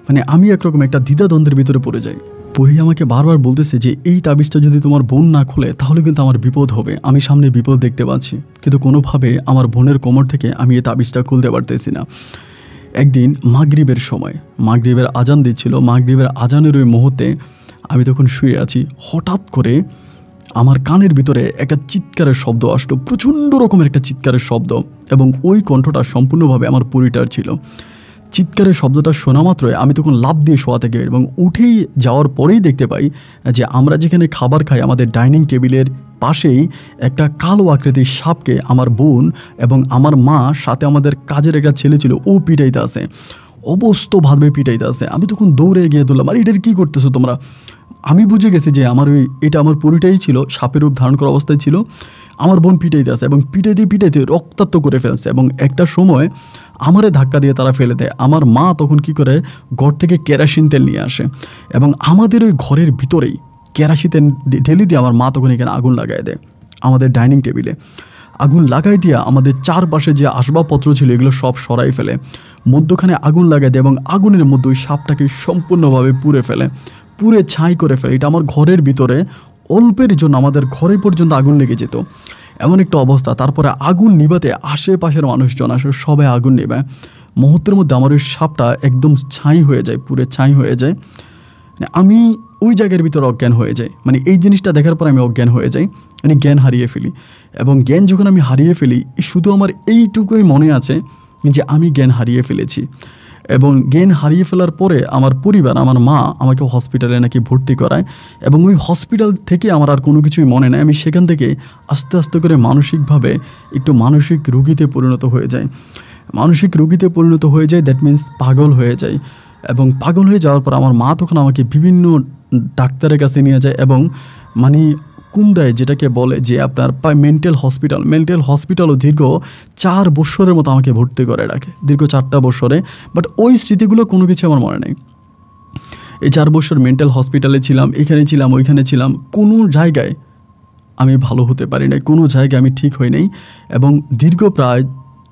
মানে আমি একরকম একটা দ্বিধাদ্বন্দ্বের ভিতরে পড়ে যাই। পরি আমাকে বারবার বলতেছে যে এই তাবিজটা যদি তোমার বোন না খোলে তাহলে কিন্তু আমার বিপদ হবে, আমি সামনে বিপদ দেখতে পাচ্ছি। কিন্তু কোনোভাবে আমার বোনের কোমর থেকে আমি এই তাবিজটা খুলতে পারতেছি না। একদিন মাগরিবের সময়, মাগরিবের আজান দিচ্ছিল, মাগরিবের আজানের ওই মুহূর্তে আমি তখন শুয়ে আছি, হঠাৎ করে আমার কানের ভিতরে একটা চিৎকারের শব্দ আসলো, প্রচণ্ড রকমের একটা চিৎকারের শব্দ, এবং ওই কণ্ঠটা সম্পূর্ণভাবে আমার পরিটার ছিল। চিৎকারের শব্দটা শোনা মাত্রই আমি তখন লাফ দিয়ে শোয়া থেকে এবং উঠেই যাওয়ার পরেই দেখতে পাই যে আমরা যেখানে খাবার খাই আমাদের ডাইনিং টেবিলের পাশেই একটা কালো আকৃতির সাপকে আমার বোন এবং আমার মা সাথে আমাদের কাজের একটা ছেলে ছিল ও পিটাইতে আসে, অবস্থভাবে পিটাইতে আসে। আমি তখন দৌড়ে গিয়ে ধরলাম, আর এটার কী করতেছো তোমরা? আমি বুঝে গেছি যে এটা আমার পরিটাই ছিল, সাপের রূপ ধারণ করা অবস্থায় ছিল। আমার বোন পিটাইতে আসে এবং পিটাইতে রক্তাক্ত করে ফেলছে এবং একটা সময় আমারে ধাক্কা দিয়ে তারা ফেলে দেয়। আমার মা তখন কি করে ঘর থেকে কেরাসিন তেল নিয়ে আসে এবং আমাদের ওই ঘরের ভিতরেই কেরাসিন তেল ঢেলে দিয়ে আমার মা তখন এখানে আগুন লাগাই দেয়। আমাদের ডাইনিং টেবিলে আগুন লাগাই দিয়ে আমাদের চারপাশে যে আসবাবপত্র ছিল এগুলো সব সরাই ফেলে, মধ্যখানে আগুন লাগাই দেয় এবং আগুনের মধ্যে ওই সাপটাকে সম্পূর্ণভাবে পুড়ে ছাই করে ফেলে। এটা আমার ঘরের ভিতরে অল্পের জন্য আমাদের ঘরে পর্যন্ত আগুন লেগে যেত, এমন একটা অবস্থা। তারপরে আগুন নিভাতে আশেপাশের মানুষজন আসে, সবাই আগুন নেবায়। মুহূর্তের মধ্যে আমার ওই সাপটা একদম ছাই হয়ে যায়, পুরো ছাই হয়ে যায়। আমি ওই জায়গার ভিতরে অজ্ঞান হয়ে যাই, মানে এই জিনিসটা দেখার পর আমি অজ্ঞান হয়ে যাই, মানে জ্ঞান হারিয়ে ফেলি। এবং জ্ঞান যখন আমি হারিয়ে ফেলি শুধু আমার এইটুকুই মনে আছে যে আমি জ্ঞান হারিয়ে ফেলেছি। এবং জ্ঞান হারিয়ে ফেলার পরে আমার পরিবার, আমার মা আমাকে হসপিটালে নাকি ভর্তি করায় এবং ওই হসপিটাল থেকে আমার আর কোনো কিছুই মনে নেই। আমি সেখান থেকে আস্তে আস্তে করে মানসিকভাবে একটু মানসিক রোগীতে পরিণত হয়ে যাই। দ্যাট মিন্স পাগল হয়ে যায়। এবং পাগল হয়ে যাওয়ার পর আমার মা তখন আমাকে বিভিন্ন ডাক্তারের কাছে নিয়ে যায় এবং মানে কুন্দায় যেটাকে বলে যে আপনার মেন্টাল হসপিটালও দীর্ঘ 4 বছরের মতো আমাকে ভর্তি করে রাখে, দীর্ঘ 4টা বছরে। বাট ওই স্মৃতিগুলো কোনো কিছু আমার মনে নেই। এই 4 বছর মেন্টাল হসপিটালে ছিলাম, এখানে ছিলাম, ওইখানে ছিলাম, কোনো জায়গায় আমি ভালো হতে পারি নাই, কোনো জায়গায় আমি ঠিক হই নাই। এবং দীর্ঘ প্রায়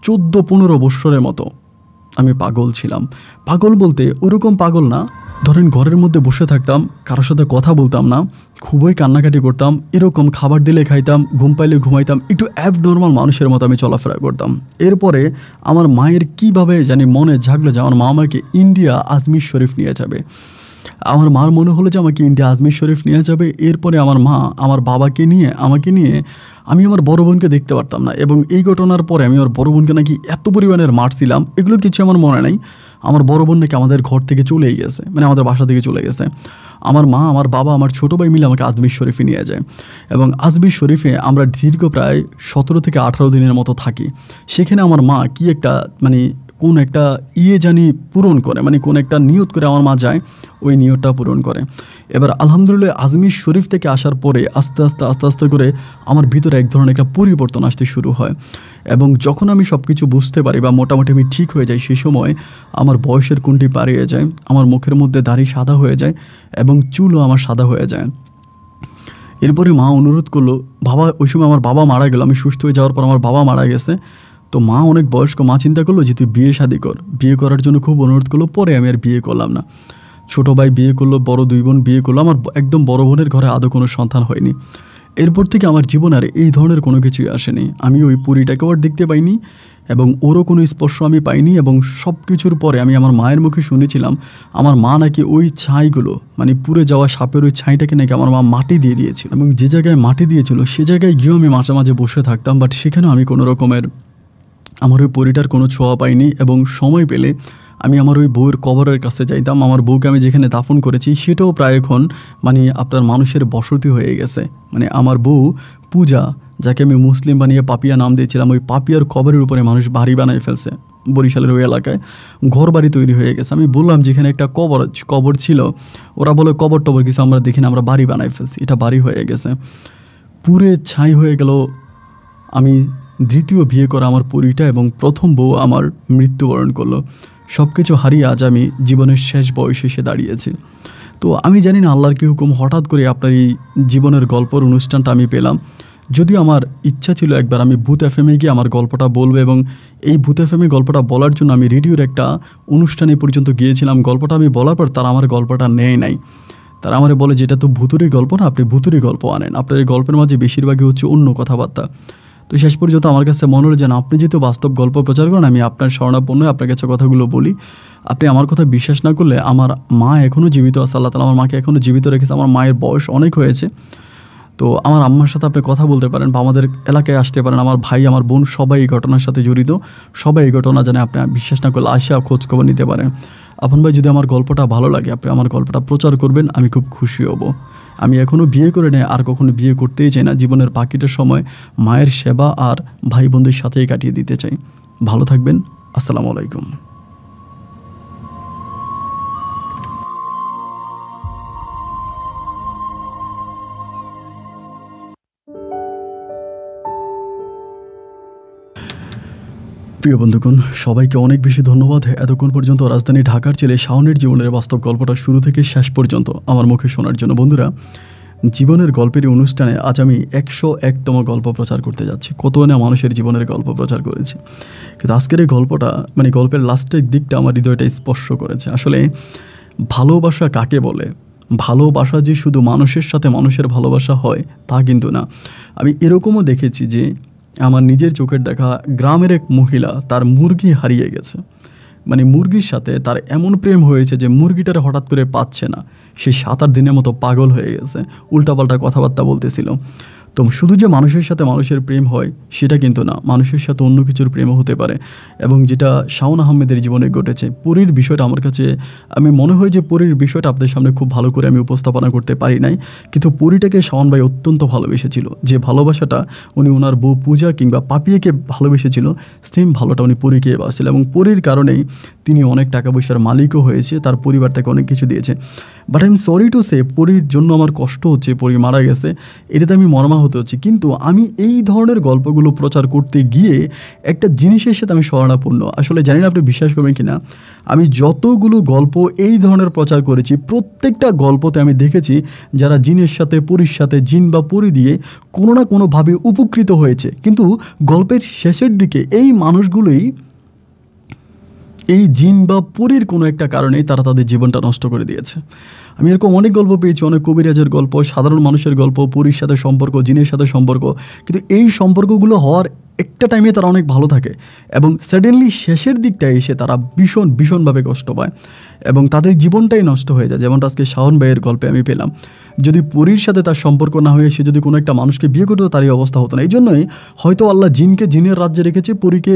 14-15 বছরের মতো আমি পাগল ছিলাম। পাগল বলতে ওরকম পাগল না, ধরেন ঘরের মধ্যে বসে থাকতাম, কারোর সাথে কথা বলতাম না, খুবই কান্নাকাটি করতাম, এরকম খাবার দিলে খাইতাম, ঘুম পাইলে ঘুমাইতাম, একটু অ্যাবনর্মাল মানুষের মতো আমি চলাফেরা করতাম। এরপরে আমার মায়ের কীভাবে জানি মনে জাগলো যে আমার মা আমাকে ইন্ডিয়া আজমির শরীফ নিয়ে যাবে। আমার মার মনে হলো যে আমাকে ইন্ডিয়া আজমির শরীফ নিয়ে যাবে। এরপরে আমার মা আমার বাবাকে নিয়ে আমাকে নিয়ে, আমি আমার বড় বোনকে দেখতে পারতাম না। এবং এই ঘটনার পরে আমি আমার বড় বোনকে নাকি এত পরিমাণের মারছিলাম, এগুলো কিছু আমার মনে নাই। আমার বড় বোন নাকি আমাদের ঘর থেকে চলেই গেছে, মানে আমাদের বাসা থেকে চলে গেছে। আমার মা, আমার বাবা, আমার ছোটো ভাই মিলে আমাকে আজমির শরীফে নিয়ে যায় এবং আজমির শরীফে আমরা দীর্ঘ প্রায় 17 থেকে 18 দিনের মতো থাকি। সেখানে আমার মা কি একটা মানে কোন একটা জানি পূরণ করে, মানে কোন একটা নিয়ত করে আমার মা যায়, ওই নিয়তটা পূরণ করে। এবার আলহামদুলিল্লাহ আজমির শরীফ থেকে আসার পরে আস্তে আস্তে করে আমার ভিতরে এক ধরনের একটা পরিবর্তন আসতে শুরু হয়। এবং যখন আমি সব কিছু বুঝতে পারি বা মোটামুটি আমি ঠিক হয়ে যাই, সেই সময় আমার বয়সের কোনটি পারিয়ে যায়, আমার মুখের মধ্যে দাড়ি সাদা হয়ে যায় এবং চুলও আমার সাদা হয়ে যায়। এরপরে মা অনুরোধ করলো, ওই সময় আমার বাবা মারা গেল, আমি সুস্থ হয়ে যাওয়ার পর আমার বাবা মারা গেছে। তো মা অনেক বয়স্ক, মা চিন্তা করলো যে তুই বিয়ে শাদি কর। বিয়ে করার জন্য খুব অনুরোধ করলো। পরে আমি আর বিয়ে করলাম না। ছোটো ভাই বিয়ে করলো, বড় 2 বোন বিয়ে করলো, আমার একদম বড় বোনের ঘরে আদৌ কোনো সন্তান হয়নি। এরপর থেকে আমার জীবনে আর এই ধরনের কোনো কিছুই আসেনি। আমি ওই পুরীটাকেও আর দেখতে পাইনি এবং ওরও কোনো স্পর্শ আমি পাইনি। এবং সব কিছুর পরে আমি আমার মায়ের মুখে শুনেছিলাম আমার মা নাকি ওই ছাইগুলো, মানে পুড়ে যাওয়া সাপের ওই ছাইটাকে নাকি আমার মা মাটি দিয়ে দিয়েছিল এবং যে জায়গায় মাটি দিয়েছিল সে জায়গায় গিয়েও আমি মাঝে মাঝে বসে থাকতাম। বাট সেখানেও আমি কোনো রকমের আমার ওই পরিটার কোনো ছোঁয়া পাইনি। এবং সময় পেলে আমি আমার ওই বউয়ের কবরের কাছে যাইতাম। আমার বউকে আমি যেখানে দাফন করেছি সেটাও প্রায় এখন মানে আপনার মানুষের বসতি হয়ে গেছে। মানে আমার বউ পূজা, যাকে আমি মুসলিম বানিয়ে পাপিয়া নাম দিয়েছিলাম, ওই পাপিয়ার কবরের উপরে মানুষ বাড়ি বানিয়ে ফেলছে। বরিশালের ওই এলাকায় ঘর বাড়ি তৈরি হয়ে গেছে। আমি বললাম যেখানে একটা কবর ছিল, ওরা বলে কবর টবর কিছু আমরা দেখিনি, আমরা বাড়ি বানাই ফেলছি, এটা বাড়ি হয়ে গেছে। পুরে ছাই হয়ে গেল। আমি দ্বিতীয় বিয়ে করা আমার পরিটা এবং প্রথম বউ আমার মৃত্যুবরণ করলো। সব কিছু হারিয়ে আজ আমি জীবনের শেষ বয়সে এসে দাঁড়িয়েছি। তো আমি জানি না আল্লাহর কি হুকুম, হঠাৎ করে আপনার এই জীবনের গল্পর অনুষ্ঠানটা আমি পেলাম। যদিও আমার ইচ্ছা ছিল একবার আমি ভূত এফএমে গিয়ে আমার গল্পটা বলবো এবং এই ভূত এফএমে গল্পটা বলার জন্য আমি রেডিওর একটা অনুষ্ঠানে পর্যন্ত গিয়েছিলাম। গল্পটা আমি বলার পর তারা আমার গল্পটা নেয় নাই। তারা আমার বলে যে এটা তো ভূতুরি গল্প না, আপনি ভূতুরি গল্প আনেন, আপনার এই গল্পের মাঝে বেশিরভাগই হচ্ছে অন্য কথাবার্তা। তো শেষ পর্যন্ত আমার কাছে মনে হলো যে আপনি যেহেতু বাস্তব গল্প প্রচার করেন, আমি আপনার শরণাপন্ন আপনার কাছে কথাগুলো বলি। আপনি আমার কথা বিশ্বাস না করলে, আমার মা এখনও জীবিত আছে, আল্লাহ তাআলা আমার মাকে এখনও জীবিত রেখেছে। আমার মায়ের বয়স অনেক হয়েছে। তো আমার আম্মার সাথে আপনি কথা বলতে পারেন বা আমাদের এলাকায় আসতে পারেন। আমার ভাই, আমার বোন সবাই এই ঘটনার সাথে জড়িত। সবাই এই ঘটনা জানে। আপনি বিশ্বাস না করলে আসা খোঁজখবর নিতে পারেন। আপন ভাই, যদি আমার গল্পটা ভালো লাগে আপনি আমার গল্পটা প্রচার করবেন, আমি খুব খুশি হব। আমি এখনও বিয়ে করে নেই, আর কখনো বিয়ে করতেই চাই না। জীবনের বাকিটা সময় মায়ের সেবা আর ভাই বোনদের সাথেই কাটিয়ে দিতে চাই। ভালো থাকবেন। আসসালামু আলাইকুম। প্রিয় বন্ধুগণ, সবাইকে অনেক বেশি ধন্যবাদ। এতক্ষণ পর্যন্ত রাজধানী ঢাকার ছেলে শাওনের জীবনের বাস্তব গল্পটা শুরু থেকে শেষ পর্যন্ত আমার মুখে শোনার জন্য। বন্ধুরা, জীবনের গল্পের অনুষ্ঠানে আজ আমি 101তম গল্প প্রচার করতে যাচ্ছি। কত না মানুষের জীবনের গল্প প্রচার করেছি, কিন্তু আজকের এই গল্পটা গল্পের লাস্টের দিকটা আমার হৃদয়টা স্পর্শ করেছে। আসলে ভালোবাসা কাকে বলে? ভালোবাসা যে শুধু মানুষের সাথে মানুষের ভালোবাসা হয় তা কিন্তু না। আমি এরকমও দেখেছি যে আমার নিজের চোখের দেখা গ্রামের এক মহিলা তার মুরগি হারিয়ে গেছে। মুরগির সাথে তার এমন প্রেম হয়েছে যে মুরগিটার হঠাৎ করে পাচ্ছে না। সে 7-8 দিনের মতো পাগল হয়ে গেছে, উল্টাপাল্টা কথাবার্তা বলতেছিল। তো শুধু যে মানুষের সাথে মানুষের প্রেম হয় সেটা কিন্তু না, মানুষের সাথে অন্য কিছুর প্রেমও হতে পারে। এবং যেটা শাওন আহমেদের জীবনে ঘটেছে, পরীর বিষয়টা আমার কাছে আমি মনে হয় যে পরীর বিষয়টা আপনাদের সামনে খুব ভালো করে আমি উপস্থাপনা করতে পারি নাই, কিন্তু পরীটাকে শাওন ভাই অত্যন্ত ভালোবেসেছিল। যে ভালোবাসাটা উনি ওনার বউ পূজা কিংবা পাপিয়াকে ভালোবেসেছিল, সেম ভালোটা উনি পরীকে বাসছিল। এবং পরীর কারণেই তিনি অনেক টাকা পয়সার মালিকও হয়েছে, তার পরিবার তাকে অনেক কিছু দিয়েছে। But I am sorry to say, পরীর জন্য আমার কষ্ট হচ্ছে, পরী মারা গেছে, এটাতে আমি মর্মাহত হচ্ছে। কিন্তু আমি এই ধরনের গল্পগুলো প্রচার করতে গিয়ে একটা জিনিসের সাথে আমি শরণাপন্ন। আসলে জানি না আপনি বিশ্বাস করবেন কি না, আমি যতগুলো গল্প এই ধরনের প্রচার করেছি প্রত্যেকটা গল্পতে আমি দেখেছি যারা জিনের সাথে পরীর সাথে, জিন বা পরী দিয়ে কোনো না কোনোভাবে উপকৃত হয়েছে, কিন্তু গল্পের শেষের দিকে এই মানুষগুলোই এই জিন বা পরীর কোনো একটা কারণেই তারা তাদের জীবনটা নষ্ট করে দিয়েছে। আমি এরকম অনেক গল্প পেয়েছি, অনেক কবিরাজের গল্প, সাধারণ মানুষের গল্প, পরীর সাথে সম্পর্ক, জিনের সাথে সম্পর্ক, কিন্তু এই সম্পর্কগুলো হওয়ার একটা টাইমে তারা অনেক ভালো থাকে এবং সাডেনলি শেষের দিকটায় এসে তারা ভীষণভাবে কষ্ট পায় এবং তাদের জীবনটাই নষ্ট হয়ে যায়। যেমনটা আজকে শাওন ভাইয়ের গল্পে আমি পেলাম, যদি পরীর সাথে তার সম্পর্ক না হয়ে সে যদি কোনো একটা মানুষকে বিয়ে করতো তার এই অবস্থা হতো না। এই জন্যই হয়তো আল্লাহ জিনকে জিনের রাজ্যে রেখেছে, পরীকে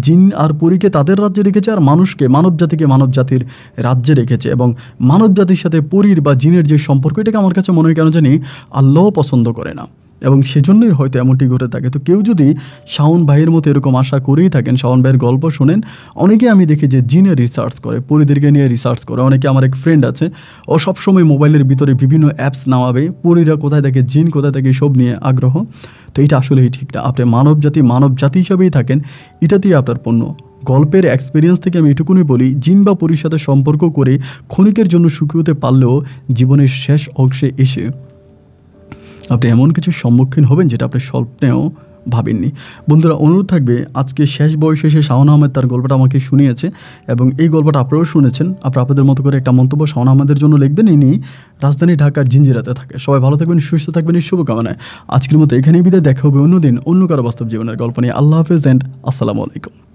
জিন আর পরীকে তাদের রাজ্যে রেখেছে, আর মানুষকে, মানব জাতিকে মানব জাতির রাজ্যে রেখেছে। এবং মানব জাতির সাথে পরীর বা জিনের যে সম্পর্ক, এটাকে আমার কাছে মনে হয় কেন জানি আল্লাহও পছন্দ করে না, এবং সেজন্যই হয়তো এমনটি ঘটে থাকে। তো কেউ যদি শাওন ভাইয়ের মতো এরকম আশা করেই থাকেন, শাওন ভাইয়ের গল্প শোনেন, অনেকে আমি দেখি যে জিনে রিসার্চ করে, পরীদেরকে নিয়ে রিসার্চ করে। অনেকে, আমার এক ফ্রেন্ড আছে, ও সবসময় মোবাইলের ভিতরে বিভিন্ন অ্যাপস নামাবে, পরীরা কোথায় থাকে, জিন কোথায় থাকে, সব নিয়ে আগ্রহ। তো এটা আসলেই ঠিক না। আপনি মানব জাতি হিসাবেই থাকেন, এটাতেই আপনার পণ্য। গল্পের এক্সপিরিয়েন্স থেকে আমি এটুকুনি বলি, জিন বা পরীর সাথে সম্পর্ক করে ক্ষণিকের জন্য সুখী হতে পারলেও জীবনের শেষ অংশে এসে আপনি এমন কিছু সম্মুখীন হবেন যেটা আপনি স্বপ্নেও ভাবেননি। বন্ধুরা, অনুরোধ থাকবে, আজকে শেষ বয়সে এসে শাওন আহমেদ তার গল্পটা আমাকে শুনিয়েছে এবং এই গল্পটা আপনারাও শুনেছেন। আপনাদের মতো করে একটা মন্তব্য শাওন আহমেদের জন্য লিখবেন। ইনি রাজধানী ঢাকার জিঞ্জিরাতে থাকে। সবাই ভালো থাকবেন, সুস্থ থাকবেন, এই শুভকামনায় আজকের মতো এখানেই বিদায়। দেখা হবে অন্যদিন অন্য কারো বাস্তব জীবনের গল্প নিয়ে। আল্লাহ হাফেজ অ্যান্ড আসসালামু আলাইকুম।